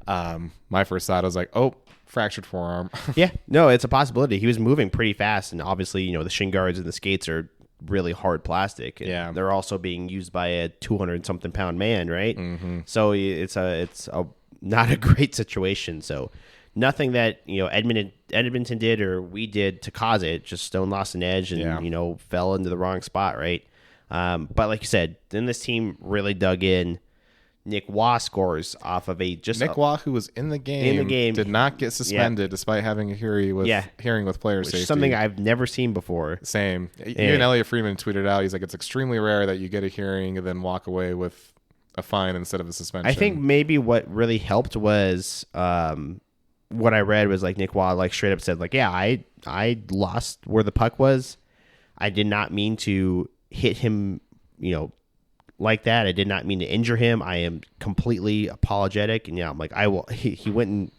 My first thought was like, oh, fractured forearm. Yeah, no, it's a possibility. He was moving pretty fast, and obviously, the shin guards and the skates are really hard plastic. And they're also being used by a 200-something pound man, right? Mm-hmm. So it's a not a great situation. So nothing that Edmonton did or we did to cause it. Just Stone lost an edge and fell into the wrong spot, right? But like you said, then this team really dug in. Nick Waugh scores off of Nick Waugh, who was in the game, did not get suspended despite having a hearing with player safety. Something I've never seen before. Same. Even Elliot Freeman tweeted out, he's like, it's extremely rare that you get a hearing and then walk away with a fine instead of a suspension. I think maybe what really helped was what I read was like Nick Waugh straight up said I lost where the puck was. I did not mean to hit him, like that. I did not mean to injure him. I am completely apologetic. And I'm like, I will. He went and,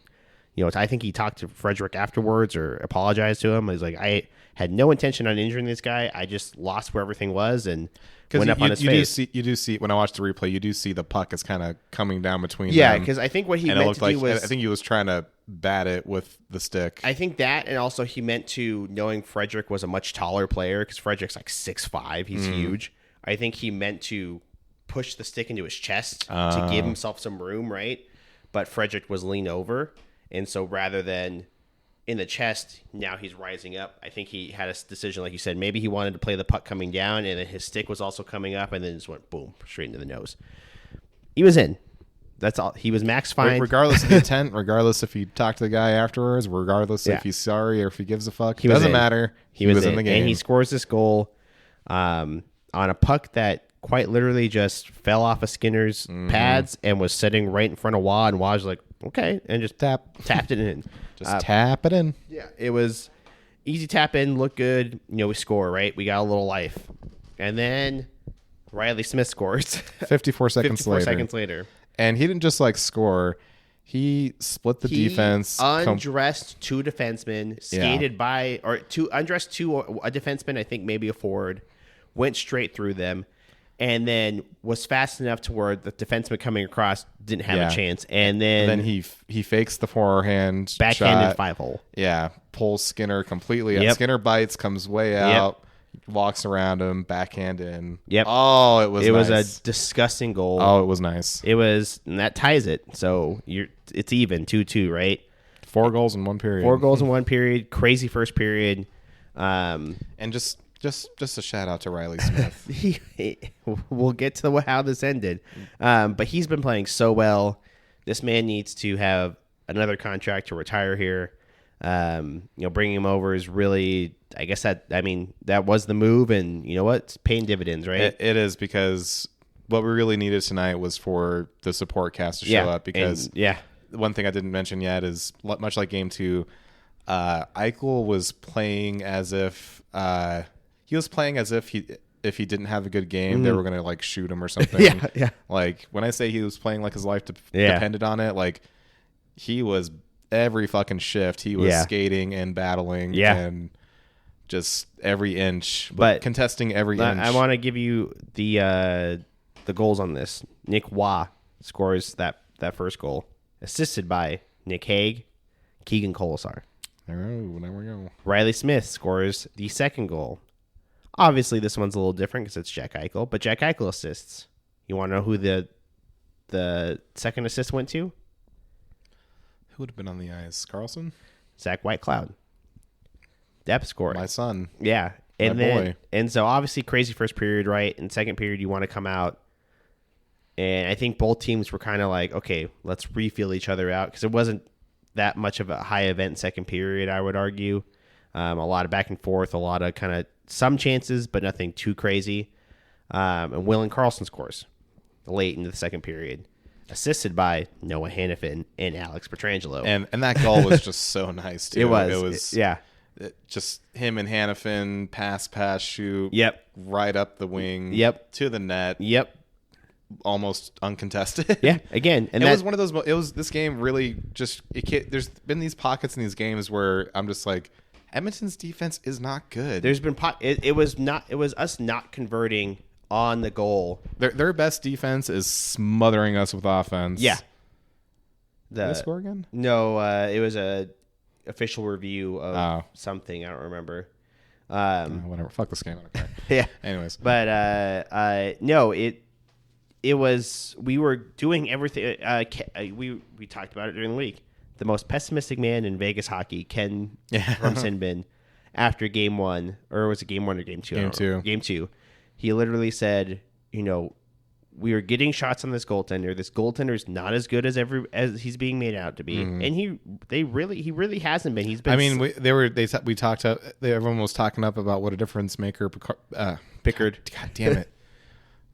I think he talked to Frederick afterwards or apologized to him. He's like, I had no intention on injuring this guy. I just lost where everything was and went up on his face. You do see when I watch the replay, you do see the puck is kind of coming down between them. Yeah, because I think what he meant to do was, I think he was trying to bat it with the stick. I think that, and also he meant to, knowing Frederick was a much taller player, because Frederick's 6'5", he's huge. I think he meant to push the stick into his chest to give himself some room, right? But Frederick was leaned over, and so rather than in the chest, now he's rising up. I think he had a decision, like you said, maybe he wanted to play the puck coming down, and then his stick was also coming up, and then just went boom, straight into the nose. He was in. That's all. He was max fine. Regardless of the intent, regardless if he talked to the guy afterwards, regardless if he's sorry or if he gives a fuck, doesn't matter. He was in the game. And he scores this goal on a puck that quite literally just fell off of Skinner's pads and was sitting right in front of Wah, and Wah was like, okay, and just tapped it in. Just tap it in. Yeah, it was easy tap in, look good. We score, right? We got a little life. And then Reilly Smith scores. 54 seconds later. And he didn't just score. He split the defense. Undressed two defensemen, skated by, or undressed a defenseman, I think maybe a forward, went straight through them, and then was fast enough to where the defenseman coming across didn't have a chance. And then he fakes the forehand backhanded shot. 5-hole. Yeah, pulls Skinner completely out. Skinner bites, comes way out. Walks around him, backhand in. Yep. Oh, it was nice. A disgusting goal. Oh, it was nice. It was, and that ties it. So it's even 2-2, right? 4 goals in one period. 4 goals in one period. Crazy first period. And just a shout out to Reilly Smith. We'll get to how this ended. But he's been playing so well. This man needs to have another contract to retire here. Bringing him over is really, I guess that was the move, and you know what? It's paying dividends, right? It is, because what we really needed tonight was for the support cast to show up, because one thing I didn't mention yet is, much like game 2, Eichel was playing as if if he didn't have a good game, they were going to shoot him or something. Yeah. When I say he was playing like his life depended on it, he was every fucking shift he was skating and battling and just every inch, but contesting every inch. I want to give you the goals on this. Nick Wah scores that first goal, assisted by Nick Hague, Keegan Colasar. There we go. Reilly Smith scores the second goal. Obviously, this one's a little different because it's Jack Eichel, but Jack Eichel assists. You want to know who the second assist went to? Who would have been on the ice? Carlson? Zach Whitecloud. Depth scoring. My son. Yeah. And my boy. And so obviously crazy first period, right? In second period, you want to come out. And I think both teams were kind of like, okay, let's refill each other out, because it wasn't that much of a high event second period, I would argue. A lot of back and forth, a lot of kind of some chances, but nothing too crazy. And Will and Carlson scores late into the second period, assisted by Noah Hannafin and Alex Pietrangelo. And that goal was just so nice, too. It was. Just him and Hannafin, pass, shoot. Yep. Right up the wing. Yep. To the net. Yep. Almost uncontested. Yeah, again. And it was one of those, this game really just, there's been these pockets in these games where I'm just like, Edmonton's defense is not good. There's been, it was us not converting on the goal. Their best defense is smothering us with offense. Yeah. Did they score again? No, it was a official review of something. I don't remember. Whatever. Fuck this game. I don't care. Yeah. Anyways. But no, it was, we were doing everything. We talked about it during the week. The most pessimistic man in Vegas hockey, Ken from Sinbin, after game 1, or was it game 1 or game 2? Game 2. He literally said, we are getting shots on this goaltender. This goaltender is not as good as he's being made out to be, and he really hasn't been. He's been. I mean, we talked up. Everyone was talking up about what a difference maker Pickard. God damn it,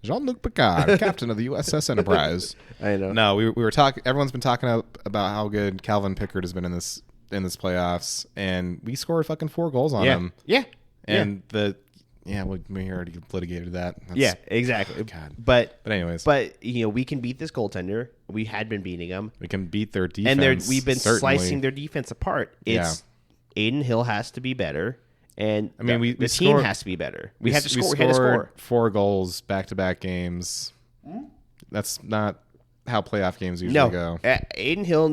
Jean-Luc Picard, captain of the USS Enterprise. I know. No, we were talking. Everyone's been talking up about how good Calvin Pickard has been in this playoffs, and we scored fucking 4 goals on him. Yeah, and we already litigated that. Yeah, exactly. God. But anyways. But, we can beat this goaltender. We had been beating them. We can beat their defense. And we've been slicing their defense apart. Aiden Hill has to be better. And the team has to be better. We have to score. We had to score 4 goals back-to-back games. That's not how playoff games usually go. Aiden Hill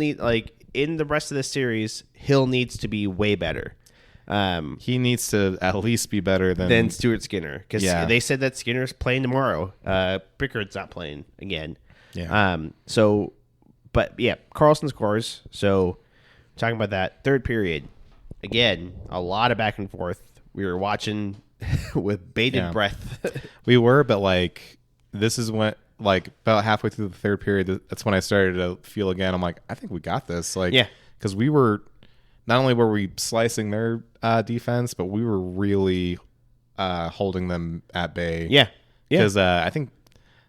in the rest of the series, Hill needs to be way better. He needs to at least be better than Stuart Skinner, because they said that Skinner's playing tomorrow. Pickard's not playing again. Yeah. Carlson scores. So talking about that third period, again, a lot of back and forth. We were watching with bated breath. We were, but this is when like about halfway through the third period, that's when I started to feel again. I'm like, I think we got this. Like, because we were not only were we slicing their defense, but we were really holding them at bay. Yeah. Because I think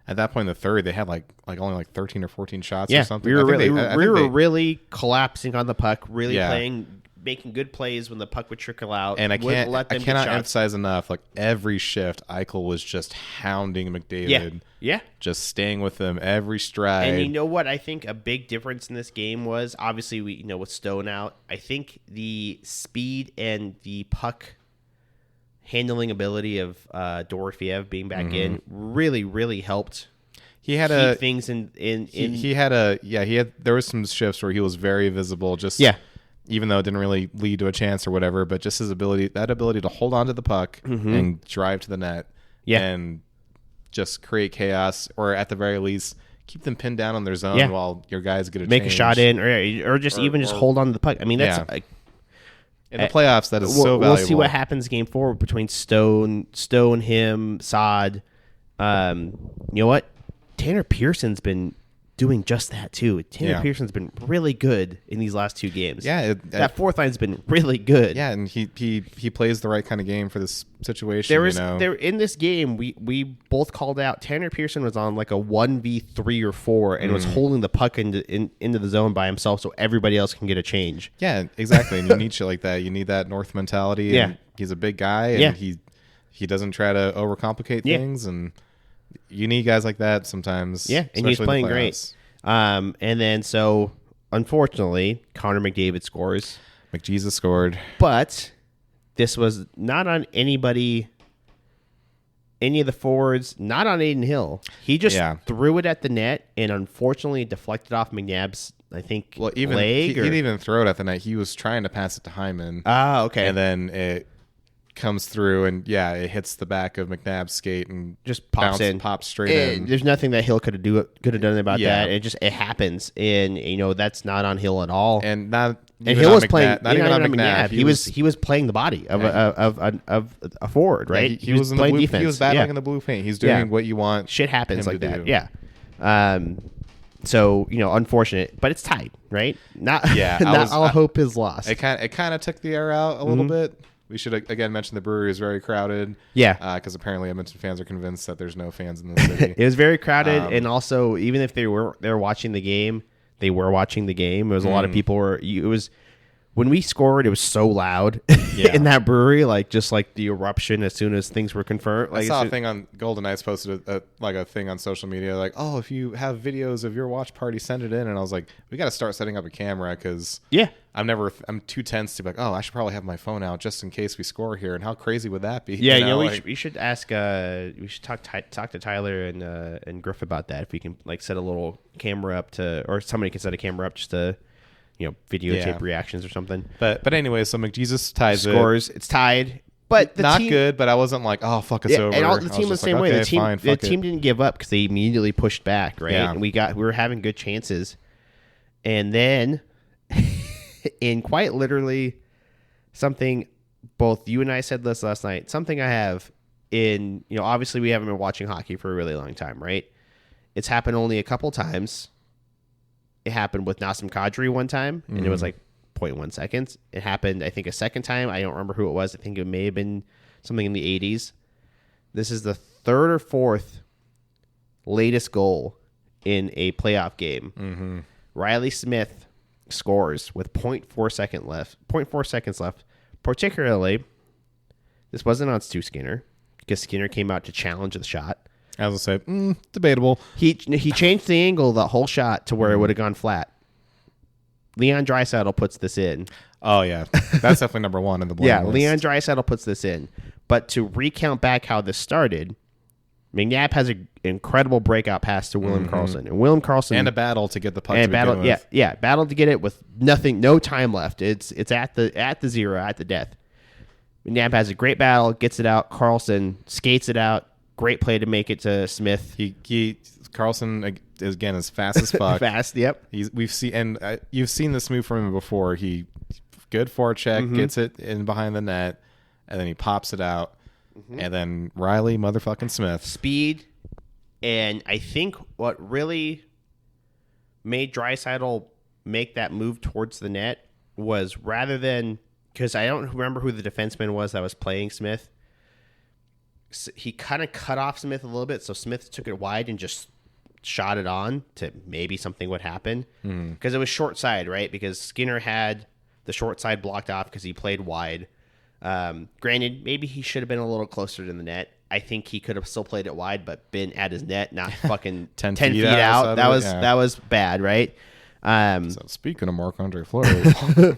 at that point in the third, they had like only like 13 or 14 shots or something. We were really collapsing on the puck, really making good plays when the puck would trickle out. And I cannot emphasize enough, like every shift, Eichel was just hounding McDavid. Yeah. Just staying with him every stride. And you know what I think a big difference in this game was? Obviously, with Stone out, I think the speed and the puck handling ability of Dorofiev being back in really, really helped. He had keep things in. There was some shifts where he was very visible. Even though it didn't really lead to a chance or whatever, but just his ability to hold on to the puck and drive to the net, and just create chaos, or at the very least keep them pinned down on their zone while your guys get a shot in, or just hold on to the puck. I mean, that's in the playoffs, that is so valuable. We'll see what happens game 4 between Stone, him, Saad. You know what? Tanner Pearson's been doing just that too. Tanner Pearson's been really good in these last 2 games. That fourth line's been really good. Yeah, and he plays the right kind of game for this situation. There in this game, we both called out Tanner Pearson was on like a 1v3 or 4 and was holding the puck into the zone by himself, so everybody else can get a change. Yeah, exactly. And you need shit like that. You need that North mentality. Yeah, and he's a big guy, and he doesn't try to overcomplicate things, and you need guys like that sometimes. Yeah, and he's playing great. And then, so, unfortunately, Connor McDavid scores. McJesus scored. But this was not on any of the forwards, not on Aiden Hill. He just threw it at the net and unfortunately deflected off McNabb's, I think, leg. He didn't even throw it at the net. He was trying to pass it to Hyman. Ah, okay. And then it comes through and it hits the back of McNabb's skate and just pops straight in. There's nothing that Hill could have done about that. It happens, and that's not on Hill at all. And Hill was playing not even on McNabb. He was playing the body of a forward, right? Yeah, he was in playing the blue, defense. He was battling in the blue paint. He's doing what you want. Shit happens like that. Do. Yeah. So unfortunate, but it's tied, right? Not all hope is lost. It kind of took the air out a little bit. We should again mention the brewery is very crowded. Yeah, because apparently Edmonton fans are convinced that there's no fans in the city. It was very crowded, and also even if they were watching the game, they were watching the game. It was a lot of people it was when we scored, it was so loud in that brewery, just like the eruption as soon as things were confirmed. I saw a thing on Golden Knights posted a thing on social media like, oh, if you have videos of your watch party, send it in. And I was like, we got to start setting up a camera because I'm too tense to be like, oh, I should probably have my phone out just in case we score here. And how crazy would that be? Yeah, we should ask. We should talk to Tyler and Griff about that if we can set a little camera up or somebody can set a camera up just to. Videotape reactions or something. But anyway, so McJesus ties scores. It's tied, but not good. But I wasn't like, oh fuck, it's over. And the team was the same way. The team didn't give up because they immediately pushed back, right? Yeah. And we were having good chances, and then, in quite literally, something both you and I said this last night. Something I have in obviously we haven't been watching hockey for a really long time, right? It's happened only a couple times. It happened with Nassim Kadri one time, and it was 0.1 seconds. It happened, I think, a second time. I don't remember who it was. I think it may have been something in the 80s. This is the third or fourth latest goal in a playoff game. Reilly Smith scores with 0.4 seconds left. Particularly, this wasn't on Stu Skinner because Skinner came out to challenge the shot. I was going to say, debatable. He changed the angle of the whole shot to where it would have gone flat. Leon Draisaitl puts this in. Oh, yeah. That's definitely number one in the blame list. Leon Draisaitl puts this in. But to recount back how this started, McNabb has an incredible breakout pass to William Karlsson. And William Karlsson... And a battle to get the puck to begin with. Battle to get it with no time left. It's at the zero, at the death. McNabb has a great battle, gets it out. Karlsson skates it out. Great play to make it to Smith. Karlsson again is fast as fuck. Fast, yep. You've seen this move from him before. He good forecheck, gets it in behind the net, and then he pops it out, and then Reilly motherfucking Smith. Speed, And I think what really made Draisaitl make that move towards the net was rather than, because I don't remember who the defenseman was that was playing Smith. He kind of cut off Smith a little bit, so Smith took it wide and just shot it on to maybe something would happen. Because it was short side, right? Because Skinner had the short side blocked off because he played wide. Granted, maybe he should have been a little closer to the net. I think he could have still played it wide, but been at his net, not fucking 10 feet out. That was bad, right? So speaking of Marc-Andre Fleury,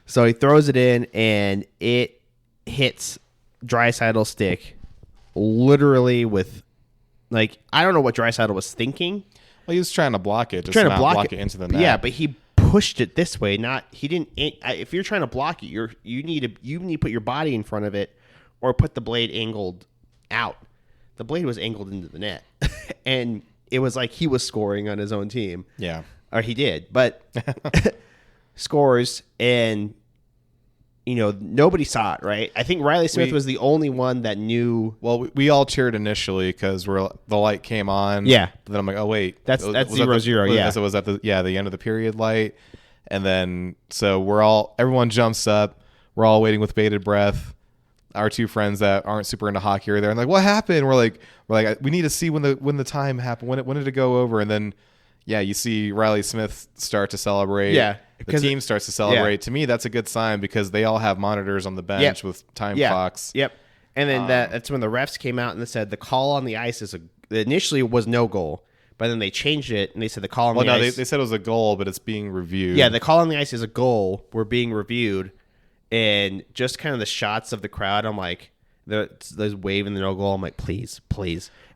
so he throws it in, and it hits Draisaitl's stick literally with, like, I don't know what Draisaitl was thinking. well, he was trying to block it, just trying to block it into the net. Yeah, but he pushed it this way. He didn't. If you're trying to block it, you need to put your body in front of it, or put the blade angled out. The blade was angled into the net, and it was like he was scoring on his own team. Yeah, or he did, but scores, and nobody saw it. Right? I think Reilly Smith was the only one that knew. Well, we all cheered initially because the light came on. Yeah, but then I'm like, oh wait, that's 0-0. Yeah, so it was at the end of the period light, and then so everyone jumps up. We're all waiting with bated breath. Our two friends that aren't super into hockey are there, and like, what happened? We're like, we need to see when the time happened. When did it go over? And then, yeah, you see Reilly Smith start to celebrate. Yeah, the team starts to celebrate. Yeah. To me, that's a good sign because they all have monitors on the bench with time clocks. Yep. And then that's when the refs came out and they said the call on the ice initially was no goal, but then they changed it and they said the call on the ice. They said it was a goal, but it's being reviewed. Yeah, the call on the ice is a goal. We're being reviewed. And just kind of the shots of the crowd, I'm like, there's waving the no goal. I'm like, please.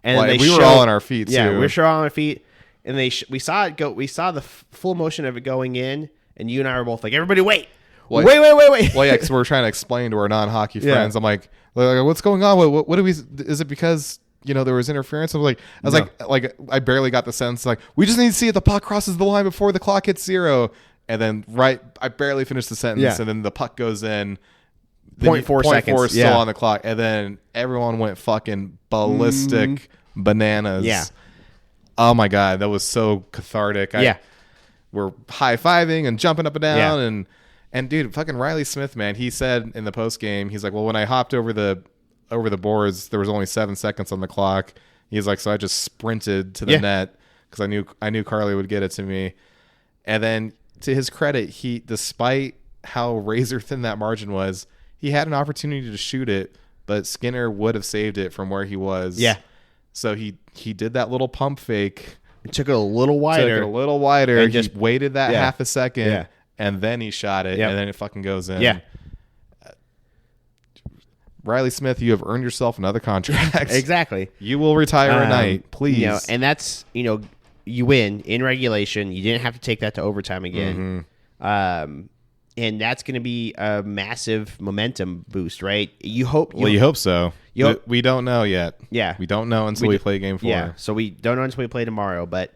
And we were all on our feet, too. Yeah, we were all on our feet. And we saw it go. We saw the full motion of it going in. And you and I were both like, everybody wait. Wait. Well, yeah, because we're trying to explain to our non-hockey friends. I'm like, what's going on? What do we? Is it because there was interference? I was like, I barely got the sense. Like, we just need to see if the puck crosses the line before the clock hits 0. And then I barely finished the sentence, and then the puck goes in. 0.4 seconds. 0.4 still on the clock, and then everyone went fucking ballistic bananas. Yeah. Oh my god, that was so cathartic. We're high fiving and jumping up and down, and dude, fucking Reilly Smith, man. He said in the post game, he's like, well, when I hopped over the boards, there was only 7 seconds on the clock. He's like, so I just sprinted to the net because I knew Carly would get it to me, and then. To his credit, he, despite how razor thin that margin was, he had an opportunity to shoot it, but Skinner would have saved it from where he was. Yeah. So he did that little pump fake. It took it a little wider. And just waited that half a second, and then he shot it, and then it fucking goes in. Yeah. Reilly Smith, you have earned yourself another contract. Exactly. You will retire a night, please. And that's, you win in regulation. You didn't have to take that to overtime again. Mm-hmm. And that's going to be a massive momentum boost, right? You hope. You hope so. We don't know yet. Yeah. We don't know until we play game 4. Yeah. So we don't know until we play tomorrow. But,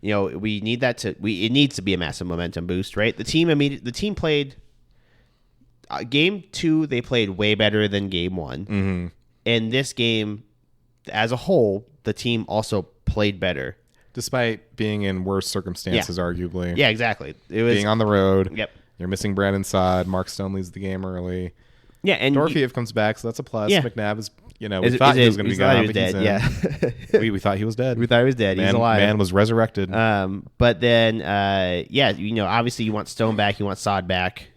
we need that it needs to be a massive momentum boost, right? The team played game 2. They played way better than game 1. Mm-hmm. And this game, as a whole, the team also played better. Despite being in worse circumstances, arguably. Yeah, exactly. It was being on the road. Yep. You're missing Brandon Saad. Mark Stone leads the game early. Yeah, and Dorofeyev comes back, so that's a plus. Yeah. McNabb is, we thought he was going to be gone. He was dead. Yeah. we thought he was dead. We thought he was dead. He's alive. Man was resurrected. But then, obviously you want Stone back. You want Saad back.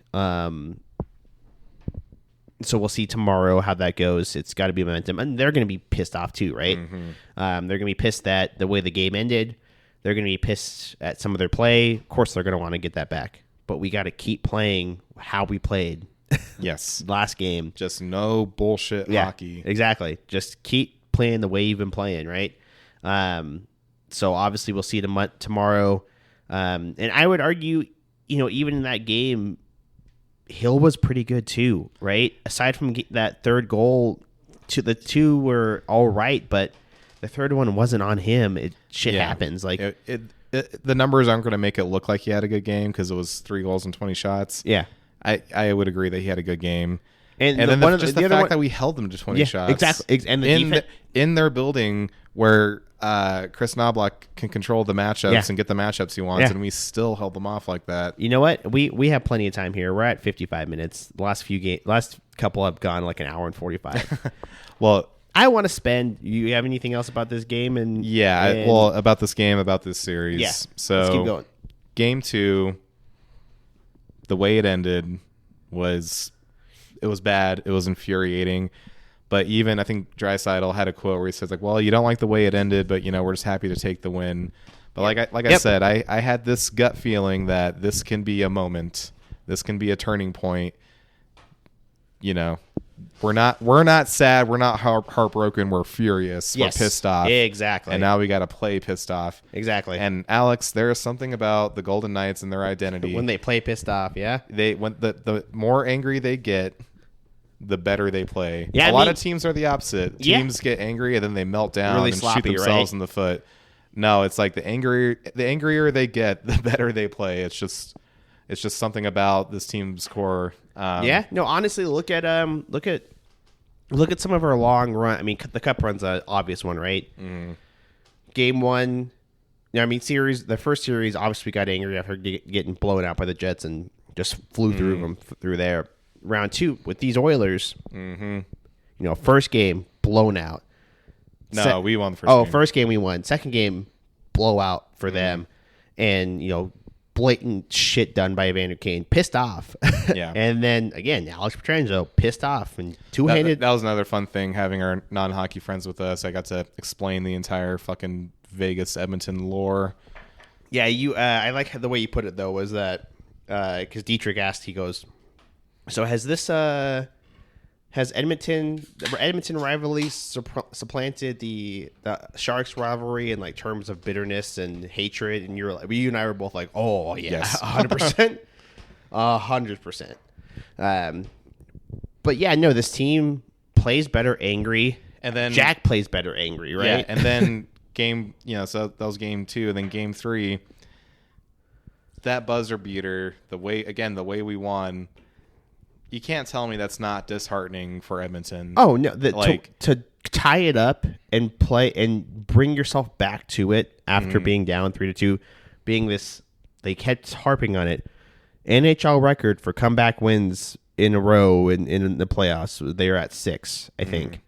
So we'll see tomorrow how that goes. It's got to be momentum. And they're going to be pissed off too, right? Mm-hmm. They're going to be pissed at the way the game ended. They're going to be pissed at some of their play. Of course, they're going to want to get that back. But we got to keep playing how we played. Yes. Last game. Just no bullshit hockey. Exactly. Just keep playing the way you've been playing, right? So obviously we'll see tomorrow. And I would argue, even in that game, Hill was pretty good too, right? Aside from that third goal, the 2 were all right, but the third one wasn't on him. Shit happens. Like the numbers aren't going to make it look like he had a good game because it was 3 goals and 20 shots. Yeah, I would agree that he had a good game. And then the fact that we held them to 20 shots, exactly. And in their building where Chris Knobloch can control the matchups and get the matchups he wants, and we still held them off like that. You know what? We have plenty of time here. We're at 55 minutes. The last couple have gone like an hour and 45. Well, I want to spend. You have anything else about this game? About this game, about this series. Yeah. So let's keep going. Game 2, the way it ended was bad. It was infuriating. But even I think Draisaitl had a quote where he says like, "Well, you don't like the way it ended, but we're just happy to take the win." But I said, I had this gut feeling that this can be a moment. This can be a turning point. We're not sad. We're not heartbroken. We're furious. Yes. We're pissed off. Exactly. And now we got to play pissed off. Exactly. And Alex, there is something about the Golden Knights and their identity. When they play pissed off, yeah. When the more angry they get, the better they play. Yeah, a lot of teams are the opposite. Teams get angry and then they melt down really and sloppy, shoot themselves in the foot. No, it's like the angrier they get, the better they play. It's just something about this team's core. No, honestly, look at some of our long run. I mean, the cup run's an obvious one, right? Mm. Game 1. The first series obviously got angry after getting blown out by the Jets and just flew through there. Round 2 with these Oilers, first game blown out. No, we won the first game. First game we won. Second game blowout for them, and blatant shit done by Evander Kane. Pissed off. Yeah. And then again, Alex Pietrangelo pissed off and two-handed. That was another fun thing having our non-hockey friends with us. I got to explain the entire fucking Vegas Edmonton lore. Yeah, I like the way you put it though. Was that because Dietrich asked? He goes, "So has Edmonton rivalry supplanted the Sharks rivalry in like terms of bitterness and hatred?" And you and I were both like, "Oh yeah, yes. 100%, 100%." But yeah, no, this team plays better angry, and then Jack plays better angry, right? Yeah, and then so that was game 2, and then game 3, that buzzer beater, the way we won. You can't tell me that's not disheartening for Edmonton. Oh no! To tie it up and play and bring yourself back to it after being down 3-2, being this, they kept harping on it. NHL record for comeback wins in a row in the playoffs. They are at 6, I think.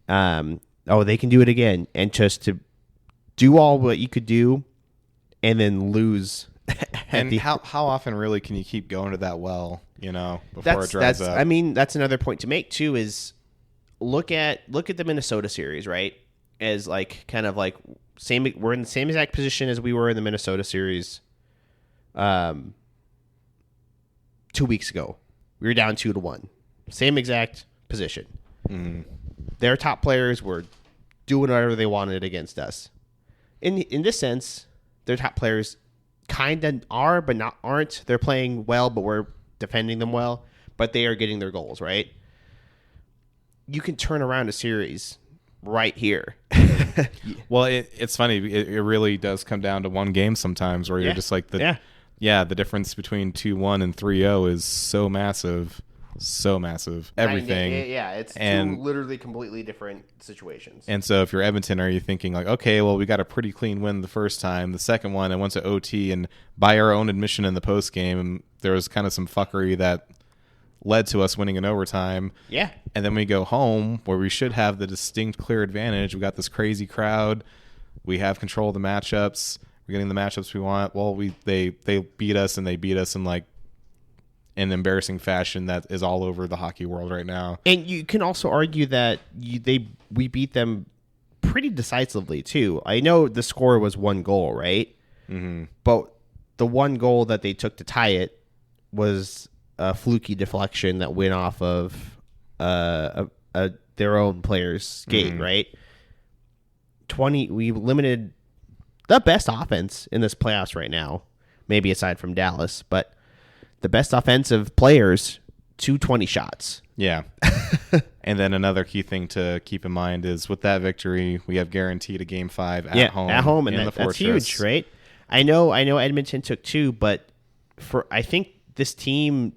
They can do it again, and just to do all what you could do, and then lose. And how often really can you keep going to that well? Before it dries up. I mean, that's another point to make too. Is look at the Minnesota series, right? As like kind of like same. We're in the same exact position as we were in the Minnesota series. 2 weeks ago, we were down 2-1. Same exact position. Their top players were doing whatever they wanted against us. In this sense, their top players kind of are, but aren't. They're playing well, but we're defending them well, but they are getting their goals, right? You can turn around a series right here. Well, it's funny. It really does come down to one game sometimes where you're just like, the difference between 2-1 and 3-0 is so massive. So massive. Everything. It's two literally completely different situations. And so if you're Edmonton, are you thinking like, okay, well, we got a pretty clean win the first time. The second one, I went to OT, and by our own admission in the post game, there was kind of some fuckery that led to us winning in overtime. Yeah. And then we go home where we should have the distinct clear advantage. We got this crazy crowd. We have control of the matchups. We're getting the matchups we want. Well, they beat us, and they beat us in like an embarrassing fashion that is all over the hockey world right now. And you can also argue that we beat them pretty decisively too. I know the score was 1 goal, right? Mm-hmm. But the 1 goal that they took to tie it was a fluky deflection that went off of their own player's skate, right? We limited the best offense in this playoffs right now, maybe aside from Dallas, but the best offensive players to 20 shots. Yeah. And then another key thing to keep in mind is with that victory, we have guaranteed a game 5 at home. And that's huge, right? I know Edmonton took 2, but I think this team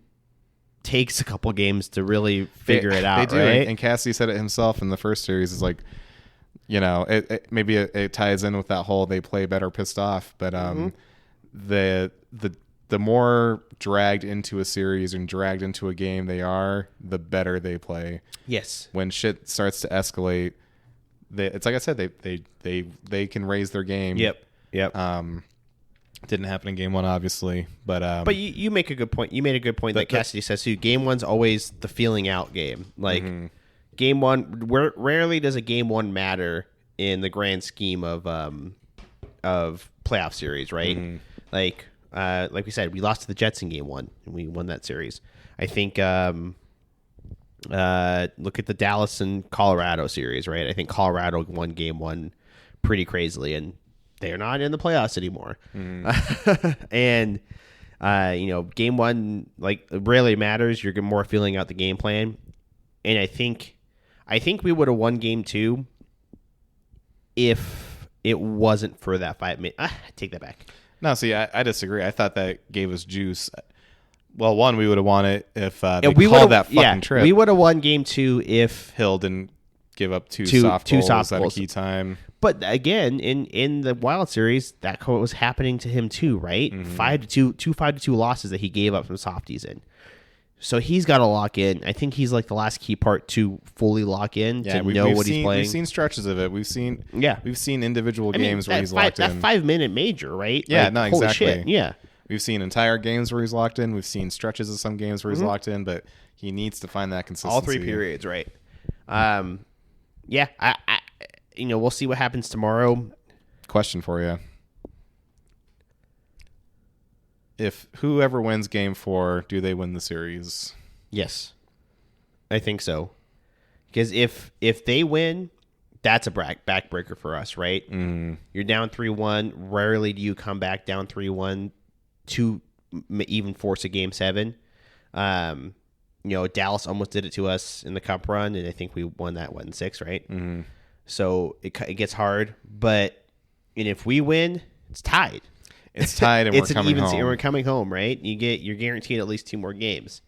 takes a couple games to really figure it out, they do. right? And Cassidy said it himself in the first series. Is like, maybe it ties in with that whole they play better pissed off, but the more dragged into a series and dragged into a game they are, the better they play. Yes. When shit starts to escalate, it's like I said, they can raise their game. Yep. Didn't happen in game one, obviously, but you make a good point. You made a good point that Cassidy says too. Game one's always the feeling out game. Like game one, rarely does a game one matter in the grand scheme of playoff series, right? Like we said, we lost to the Jets in game one, and we won that series. I think look at the Dallas and Colorado series, right? I think Colorado won game one pretty crazily, and they're not in the playoffs anymore. And game one rarely matters. You're more feeling out the game plan, and I think we would have won game two if it wasn't for that 5 minute. Take that back. No, see, I disagree. I thought that gave us juice. Well, one, we would have won it if they called that fucking trip. We would have won game two if Hill didn't give up two soft goals at a key time. But again, in the Wild Series, that was happening to him too, right? 5-2 losses that he gave up from softies in. So he's got to lock in. I think he's like the last key part to fully lock in to know what he's playing. We've seen stretches of it. We've seen individual games where he's locked in. That 5 minute major, right? Yeah, no, exactly. Holy shit. Yeah. We've seen entire games where he's locked in. We've seen stretches of some games where he's locked in, but he needs to find that consistency. All 3 periods, right? Yeah, I we'll see what happens tomorrow. Question for you. If whoever wins game 4, do they win the series? Yes. I think so. Because if they win, that's a backbreaker for us, right? You're down 3-1. Rarely do you come back down 3-1 to even force a game 7. Dallas almost did it to us in the Cup run, and I think we won that 1-6, right? So it gets hard, but if we win, it's tied. It's tied, and we're coming home. We're coming home, right? You're guaranteed at least 2 more games,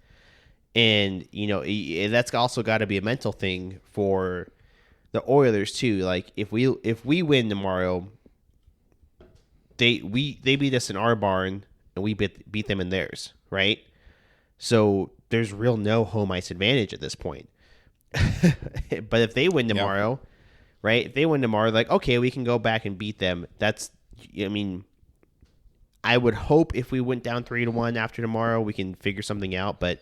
and that's also got to be a mental thing for the Oilers too. Like if we win tomorrow, they beat us in our barn, and we beat them in theirs, right? So there's no home ice advantage at this point. But if they win tomorrow, right? If they win tomorrow, okay, we can go back and beat them. I would hope if we went down 3-1 after tomorrow, we can figure something out. But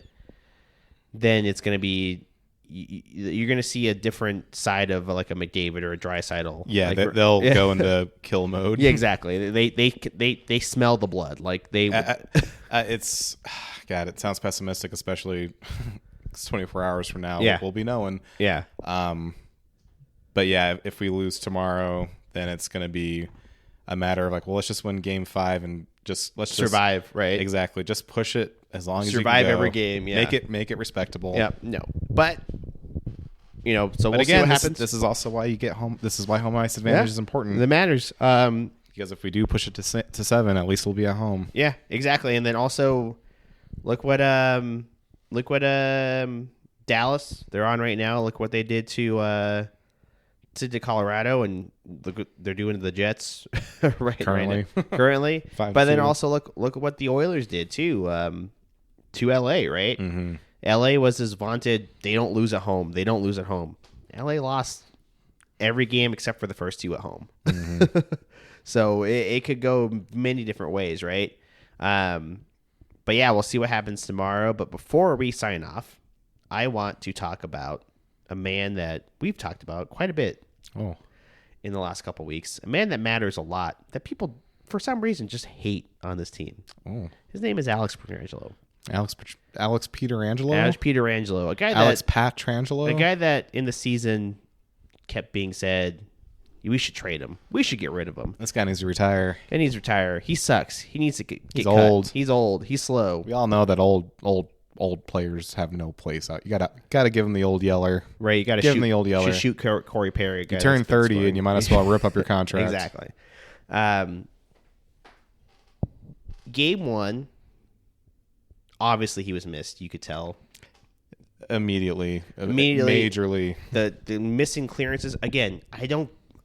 then it's going to be you're going to see a different side of like a McDavid or a Draisaitl. Yeah, they'll go into kill mode. Yeah, exactly. They smell the blood. Like they. It's God. It sounds pessimistic, especially 24 hours from now. Yeah. We'll be knowing. Yeah. But yeah, if we lose tomorrow, then it's going to be a matter of let's just win game 5 and let's survive, right? Exactly. Just push it as long as you survive can go. every game. Yeah. Make it respectable. Yeah. No. But so but we'll again, see what happens. This is also why you get home. This is why home ice advantage is important. It matters. Because if we do push it to 7, at least we'll be at home. Yeah, exactly. And then also look what Dallas they're on right now. Look what they did to Colorado, and look what they're doing to the Jets currently. But then also look at what the Oilers did too to LA, right? Mm-hmm. LA was this vaunted they don't lose at home. LA lost every game except for the first 2 at home. Mm-hmm. So it could go many different ways, right? But yeah, we'll see what happens tomorrow. But before we sign off, I want to talk about a man that we've talked about quite a bit in the last couple weeks. A man that matters a lot, that people, for some reason, just hate on this team. His name is Alex Pietrangelo. Alex Pietrangelo? Alex Pietrangelo. Alex Pietrangelo? A guy that in the season kept being said, we should trade him. We should get rid of him. This guy needs to retire. And he's retire. He sucks. He needs to get He's cut. old. He's old. He's slow. We all know that old players have no place out. You gotta give him the old yeller. Right. You gotta give him the old yeller. Shoot Corey Perry. You turn 30 and you might as well rip up your contract. Exactly. Game 1, obviously he was missed. You could tell. Immediately. Majorly. The missing clearances. Again,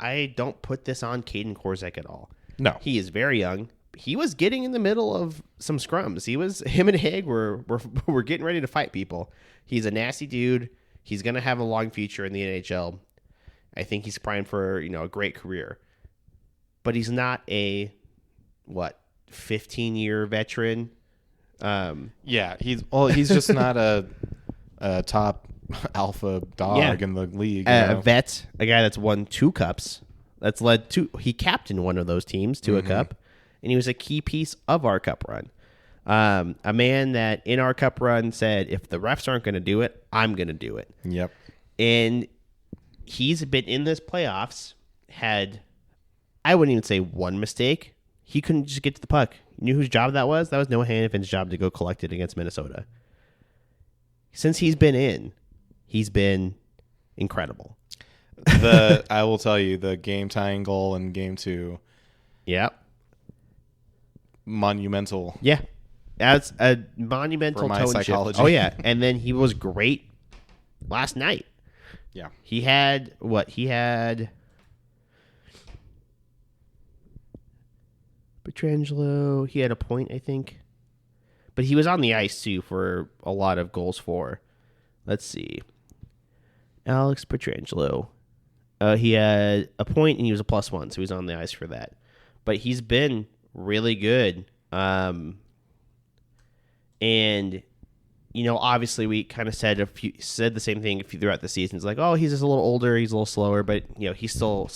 I don't put this on Caden Korzek at all. No. He is very young. He was getting in the middle of some scrums. Him and Haig were getting ready to fight people. He's a nasty dude. He's going to have a long future in the NHL. I think he's primed for, a great career. But he's not a 15-year veteran. Yeah, he's just not a top alpha dog in the league. A vet, a guy that's won 2 cups. That's led to, he captained one of those teams to a cup, and he was a key piece of our cup run. A man that in our cup run said, if the refs aren't going to do it, I'm going to do it. Yep. And he's been in this playoffs, had, I wouldn't even say one mistake. He couldn't just get to the puck. You knew whose job that was? That was Noah Hannifin's job to go collect it against Minnesota. Since he's been in, he's been incredible. I will tell you, the game tying goal in game 2. Yep. Monumental. Yeah. That's a monumental for my tone psychology. shift. Oh, yeah. And then he was great last night. Yeah. He had Pietrangelo. He had a point, I think. But he was on the ice, too, for a lot of goals for. Let's see. Alex Pietrangelo. He had a point, and he was a +1, so he was on the ice for that. But he's been really good. And, obviously we kind of said the same thing throughout the season. It's like, oh, he's just a little older, he's a little slower, but, he's still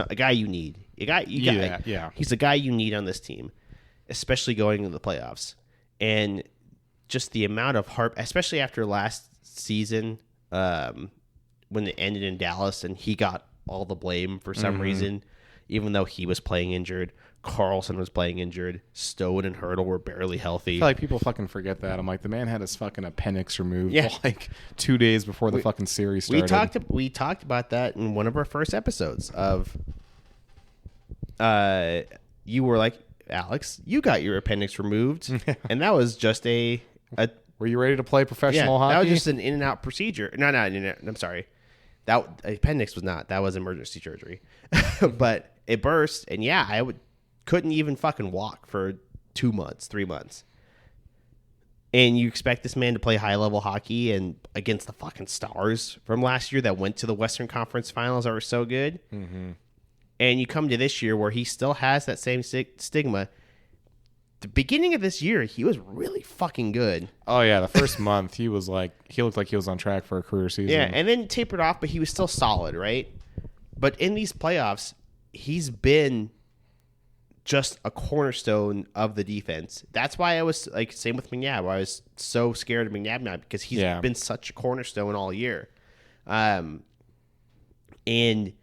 a guy you need. Yeah. He's a guy you need on this team, especially going into the playoffs. And just the amount of heart, especially after last season, when it ended in Dallas and he got all the blame for some reason, even though he was playing injured. Carlson was playing injured. Stone and Hurdle were barely healthy. I feel like people fucking forget that. I'm like, the man had his fucking appendix removed like 2 days before the fucking series started. We talked about that in one of our first episodes of you were like, Alex, you got your appendix removed, and that was just a were you ready to play professional hockey? That was just an in and out procedure. No, I'm sorry. That appendix was not. That was emergency surgery. But it burst, and couldn't even fucking walk for 2 months, 3 months. And you expect this man to play high-level hockey and against the fucking Stars from last year that went to the Western Conference Finals that were so good. Mm-hmm. And you come to this year where he still has that same stigma. The beginning of this year, he was really fucking good. Oh, yeah. The first month, he looked like he was on track for a career season. Yeah, and then tapered off, but he was still solid, right? But in these playoffs, he's been just a cornerstone of the defense. That's why I was like, same with McNabb. I was so scared of McNabb now because he's been such a cornerstone all year. And if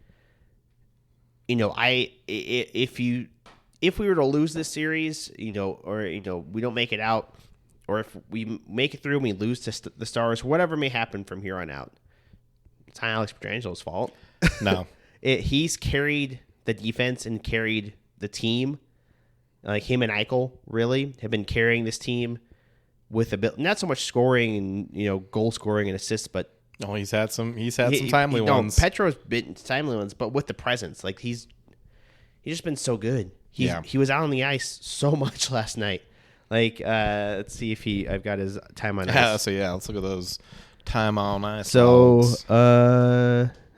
we were to lose this series, or we don't make it out, or if we make it through and we lose to the Stars, whatever may happen from here on out, it's not Alex Pietrangelo's fault. No, he's carried the defense and carried the team. Like him and Eichel really have been carrying this team with a bit, not so much scoring and goal scoring and assists, but he's had some timely ones. Petro's been timely ones, but with the presence, like he's just been so good. He was out on the ice so much last night. Like let's see if I've got his time on ice. So let's look at those time on ice. So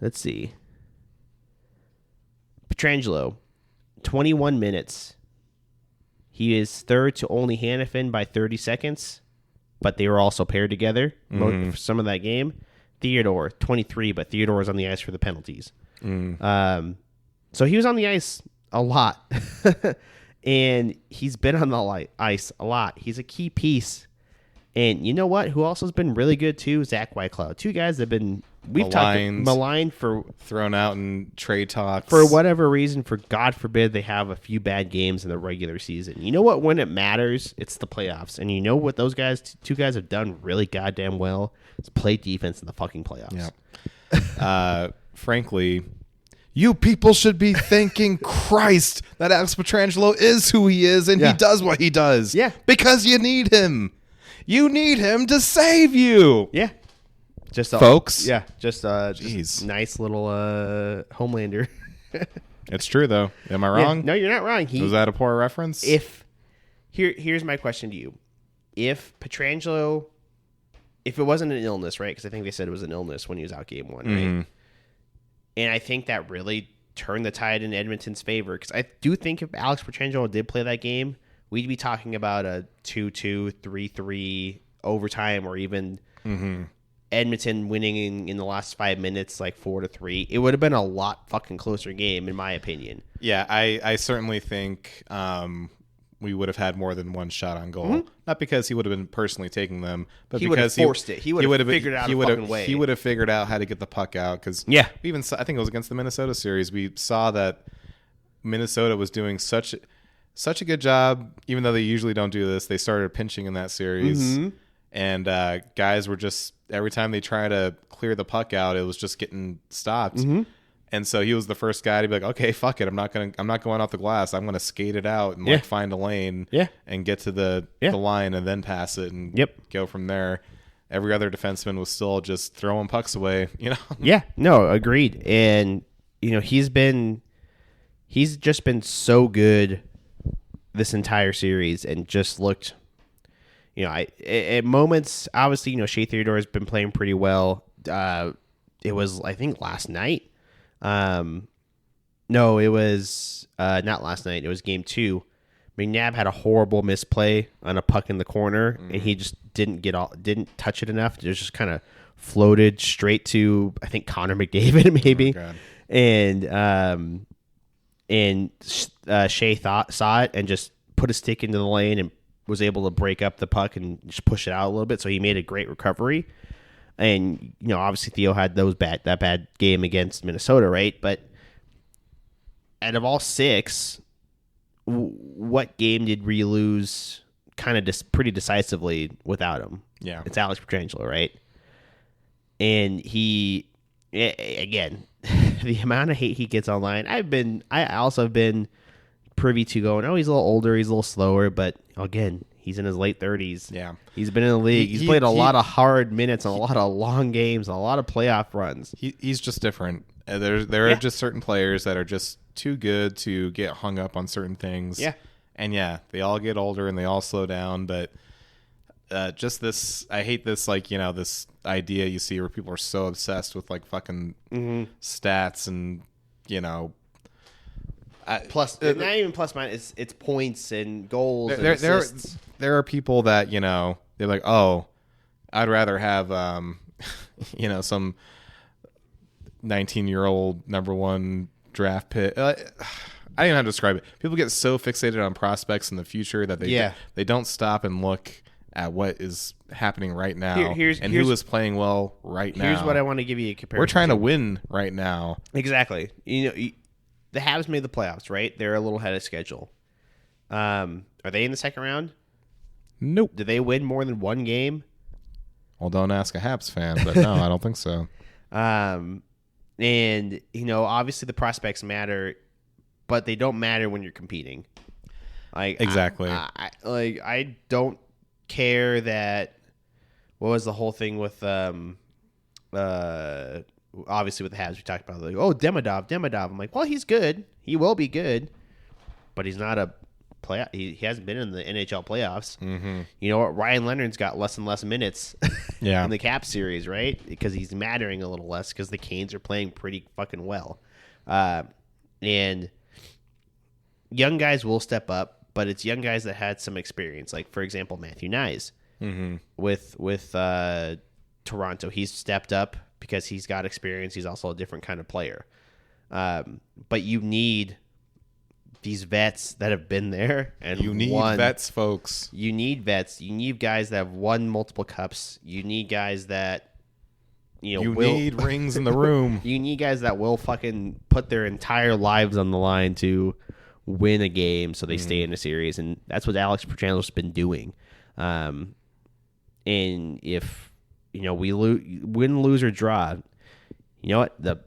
let's see. Pietrangelo, 21 minutes. He is third to only Hannafin by 30 seconds, but they were also paired together for some of that game. Theodore, 23, but Theodore was on the ice for the penalties. So he was on the ice a lot, and he's been on the ice a lot. He's a key piece. And you know what? Who also has been really good too? Zach Whitecloud. Two guys that have been maligned for thrown out in trade talks for whatever reason. For God forbid they have a few bad games in the regular season. You know what? When it matters, it's the playoffs. And you know what those two guys have done really goddamn well is play defense in the fucking playoffs. Yeah. Frankly, you people should be thanking Christ that Alex Pietrangelo is who he is and he does what he does. Yeah. Because you need him. You need him to save you. Yeah. Just folks. Just nice little Homelander. It's true, though. Am I wrong? Yeah, no, you're not wrong. Was that a poor reference? Here's my question to you. If Pietrangelo, if it wasn't an illness, right? Because I think they said it was an illness when he was out game 1, right? And I think that really turned the tide in Edmonton's favor. Because I do think if Alex Pietrangelo did play that game, we'd be talking about a 2-2, 3-3 overtime, or even Edmonton winning in the last 5 minutes, like 4-3. It would have been a lot fucking closer game, in my opinion. Yeah, I certainly think we would have had more than one shot on goal. Not because he would have been personally taking them, but he because would have forced it. He would have figured out a fucking way. He would have figured out how to get the puck out. Because yeah, even I think it was against the Minnesota series. We saw that Minnesota was doing such a good job, even though they usually don't do this. They started pinching in that series, and guys were just every time they try to clear the puck out, it was just getting stopped. And so he was the first guy to be like, okay, fuck it. I'm not going off the glass. I'm going to skate it out and like find a lane and get to the line and then pass it and go from there. Every other defenseman was still just throwing pucks away, you know? Yeah, no, agreed. And, you know, he's just been so good this entire series and just looked, you know, at moments, obviously, you know, Shea Theodore has been playing pretty well. It was, I think, last night. No, it was not last night. It was game 2. McNabb had a horrible misplay on a puck in the corner, and he just didn't touch it enough. It just kind of floated straight to, I think, Connor McDavid maybe, and Shea saw it and just put a stick into the lane and was able to break up the puck and just push it out a little bit. So he made a great recovery. And, you know, obviously Theo had that bad game against Minnesota, right? But out of all 6, what game did we lose kind of pretty decisively without him? Yeah. It's Alex Pietrangelo, right? And he, again, the amount of hate he gets online, I also have been privy to going, oh, he's a little older, he's a little slower, but again, he's in his late 30s. Yeah. He's been in the league. He's played a lot of hard minutes and a lot of long games and a lot of playoff runs. He's just different. There are just certain players that are just too good to get hung up on certain things. Yeah. And yeah, they all get older and they all slow down, but just this, I hate this, like, you know, this idea you see where people are so obsessed with like fucking stats and, you know, plus not even plus minus, it's points and goals and assists. There are people that, you know, they're like, oh, I'd rather have you know, some 19-year-old number 1 draft pick. I don't know how to describe it. People get so fixated on prospects in the future that they don't stop and look at what is happening right now who is playing well right now. Here's what I want to give you a comparison. We're trying to win right now. Exactly. You know, the Habs made the playoffs, right? They're a little ahead of schedule. Are they in the second round? Nope. Did they win more than one game? Well, don't ask a Habs fan, but no, I don't think so. And, you know, obviously the prospects matter, but they don't matter when you're competing. Like, exactly. I don't care that. What was the whole thing with obviously with the Habs we talked about, like, oh, Demidov. I'm like, well, he's good. He will be good, but he's not a playoff. He hasn't been in the NHL playoffs. You know what? Ryan Leonard's got less and less minutes in the Cap series, right? Because he's mattering a little less because the Canes are playing pretty fucking well. And young guys will step up, but it's young guys that had some experience. Like, for example, Matthew Nyes with Toronto. He's stepped up because he's got experience. He's also a different kind of player. But you need these vets that have been there. And you need vets, folks. You need vets. You need guys that have won multiple cups. You need guys that, you need rings in the room. You need guys that will fucking put their entire lives on the line to win a game so they stay in a series. And that's what Alex Pietrangelo's been doing. And if, you know, we win, lose, or draw, you know what? The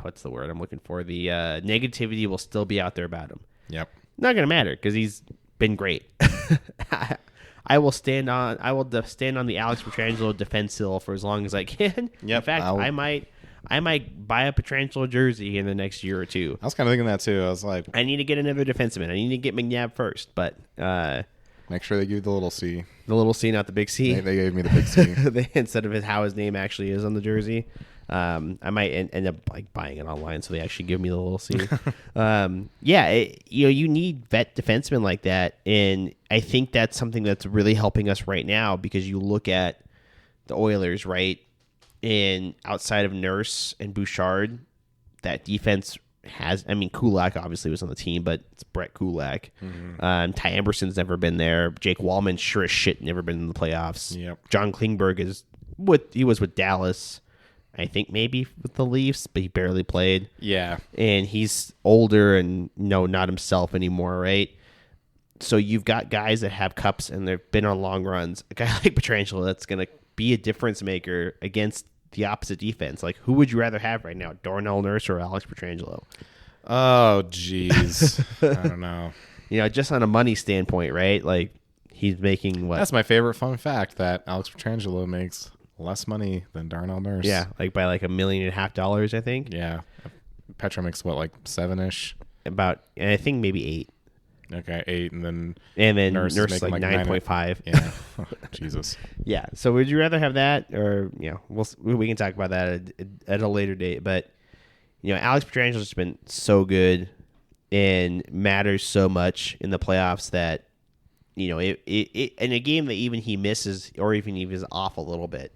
what's the word I'm looking for? The negativity will still be out there about him. Yep. Not gonna matter because he's been great. I will stand on the Alex Pietrangelo defense hill for as long as I can. Yep. In fact, I I might buy a Pietrangelo jersey in the next year or two. I was kind of thinking that too. I was like, I need to get another defenseman. I need to get McNabb first, but make sure they give you the little C. The little C, not the big C. They gave me the big C. Instead of how his name actually is on the jersey. I might end up like buying it online so they actually give me the little C. You need vet defensemen like that, and I think that's something that's really helping us right now because you look at the Oilers, right, and outside of Nurse and Bouchard, that defense has. I mean, Kulak obviously was on the team, but it's Brett Kulak. Mm-hmm. Ty Emberson's never been there. Jake Wallman, sure as shit, never been in the playoffs. Yep. John Klingberg he was with Dallas. I think maybe with the Leafs, but he barely played. Yeah. And he's older and not himself anymore, right? So you've got guys that have cups and they've been on long runs. A guy like Pietrangelo that's going to be a difference maker against the opposite defense. Like, who would you rather have right now, Darnell Nurse or Alex Pietrangelo? Oh, jeez. I don't know. Just on a money standpoint, right? Like, he's making what? That's my favorite fun fact, that Alex Pietrangelo makes less money than Darnell Nurse. Yeah, like by like $1.5 million, I think. Yeah. Petra makes what, like 7-ish? And I think maybe 8. Okay, 8, and then Nurse is like 9.5. Yeah. Jesus. Yeah. So would you rather have that, or we can talk about that at a later date? But Alex Pietrangelo's been so good and matters so much in the playoffs that it in a game that even he misses or even if he's off a little bit,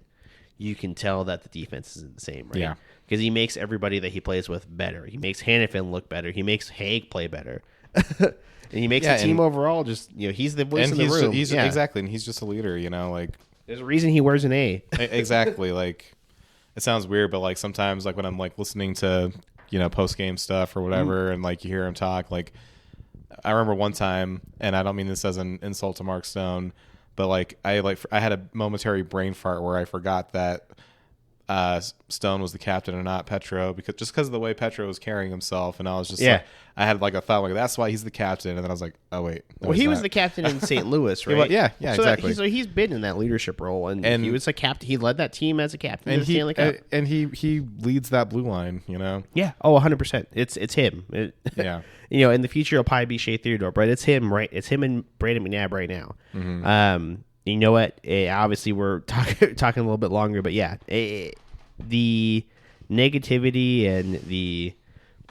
you can tell that the defense isn't the same, right? Yeah. Because he makes everybody that he plays with better. He makes Hannafin look better. He makes Haig play better. And he makes the team overall just, he's the voice in the room. Exactly, and he's just a leader, like. There's a reason he wears an A. Exactly, like, it sounds weird, but, like, sometimes, like, when I'm, like, listening to, post-game stuff or whatever, and, like, you hear him talk, like, I remember one time, and I don't mean this as an insult to Mark Stone, but like I had a momentary brain fart where I forgot that Stone was the captain and not Petro, because of the way Petro was carrying himself, and I was just like, I had like a thought like, that's why he's the captain, and then I was like, oh wait, well, he was the captain in St. Louis, right? Yeah, exactly. So he's been in that leadership role, and he was a captain. He led that team as a captain, and he leads that blue line, Yeah, 100%. It's him. Yeah. In the future it'll probably be Shea Theodore, but it's him, right? It's him and Brandon McNabb right now. Mm-hmm. You know what? Obviously we're talking a little bit longer, but yeah, the negativity and the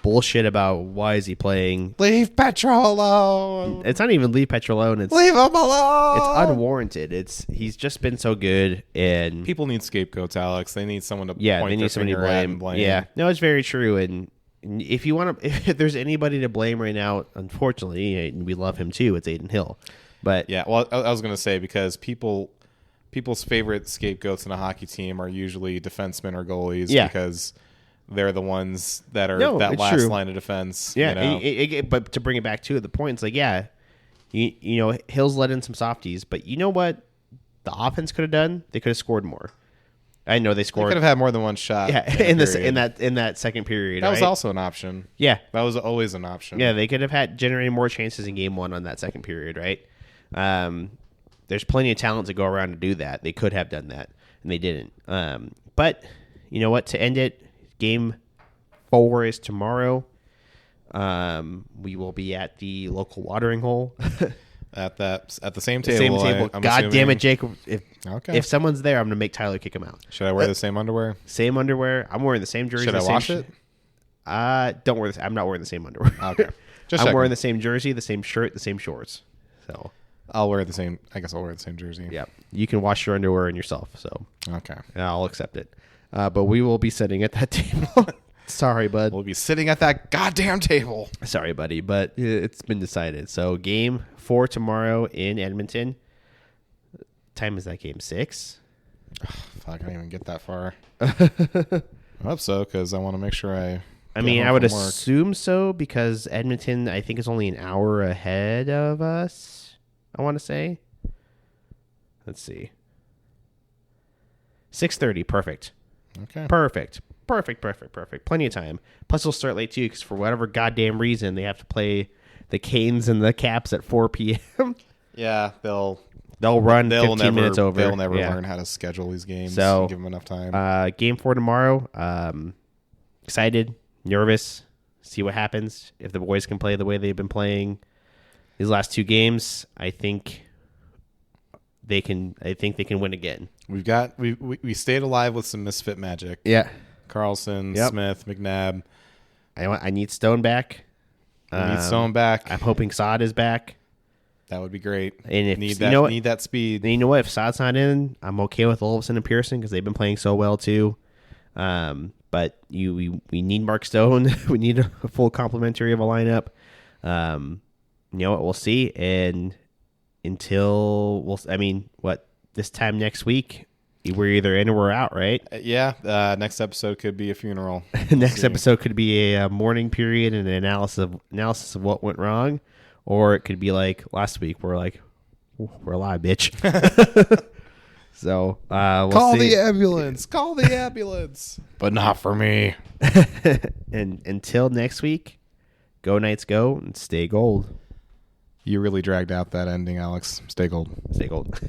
bullshit about why is he playing? Leave Petro alone. It's not even leave Petro alone. It's leave him alone. It's unwarranted. He's just been so good, and people need scapegoats, Alex. They need someone to they need somebody to blame. Yeah, no, it's very true. And if you want to, if there's anybody to blame right now, unfortunately, and we love him too, it's Aiden Hill. But yeah, well, I was going to say, because people's favorite scapegoats in a hockey team are usually defensemen or goalies, because they're the ones that are that last line of defense. Yeah, but to bring it back to the point, it's like, Hill's let in some softies, but you know what the offense could have done? They could have scored more. I know they scored. They could have had more than one shot. Yeah, in that second period. That was also an option. Yeah, that was always an option. Yeah, they could have generated more chances in game one on that second period, right? There's plenty of talent to go around to do that. They could have done that, and they didn't. But you know what? To end it, Game 4 is tomorrow. We will be at the local watering hole. At the same table. God damn it, Jake! If someone's there, I'm gonna make Tyler kick him out. Should I wear the same underwear? Same underwear. I'm wearing the same jersey. Should I wash it? Don't wear this. I'm not wearing the same underwear. Okay. I'm wearing the same jersey, the same shirt, the same shorts. So I'll wear the same. I guess I'll wear the same jersey. Yeah. You can wash your underwear and yourself. So okay, I'll accept it. But we will be sitting at that table. Sorry, bud. We'll be sitting at that goddamn table. Sorry, buddy, but it's been decided. So Game 4 tomorrow in Edmonton. Time is that game? 6? Fuck, I didn't even get that far. I hope so, because I want to make sure I would assume so, because Edmonton, I think, is only an hour ahead of us, I want to say. Let's see. 6:30, perfect. Okay. Perfect. Plenty of time. Plus, they'll start late, too, because for whatever goddamn reason, they have to play the Canes and the Caps at 4 p.m. Yeah, they'll run 15 minutes over. They'll never learn how to schedule these games. So, and give them enough time. Game 4 tomorrow. excited, nervous, see what happens. If the boys can play the way they've been playing these last 2 games, I think they can win again. We stayed alive with some Misfit magic. Yeah. Carlson, Yep. Smith, McNabb. I need Stone back. We need Stone back. I'm hoping Saad is back. That would be great. And if need that speed. And you know what? If Saad's not in, I'm okay with Olafson and Pearson because they've been playing so well too. But we need Mark Stone. We need a full complementary of a lineup. You know what? We'll see. And this time next week, we're either in or we're out, right? Next episode could be a funeral. Next episode could be a mourning period and an analysis of what went wrong, or it could be like last week. We're like, we're alive, bitch. So we'll call see. the ambulance. Call the ambulance. But not for me. And until next week, go Knights, go and stay gold. You really dragged out that ending, Alex. Stay gold. Stay gold.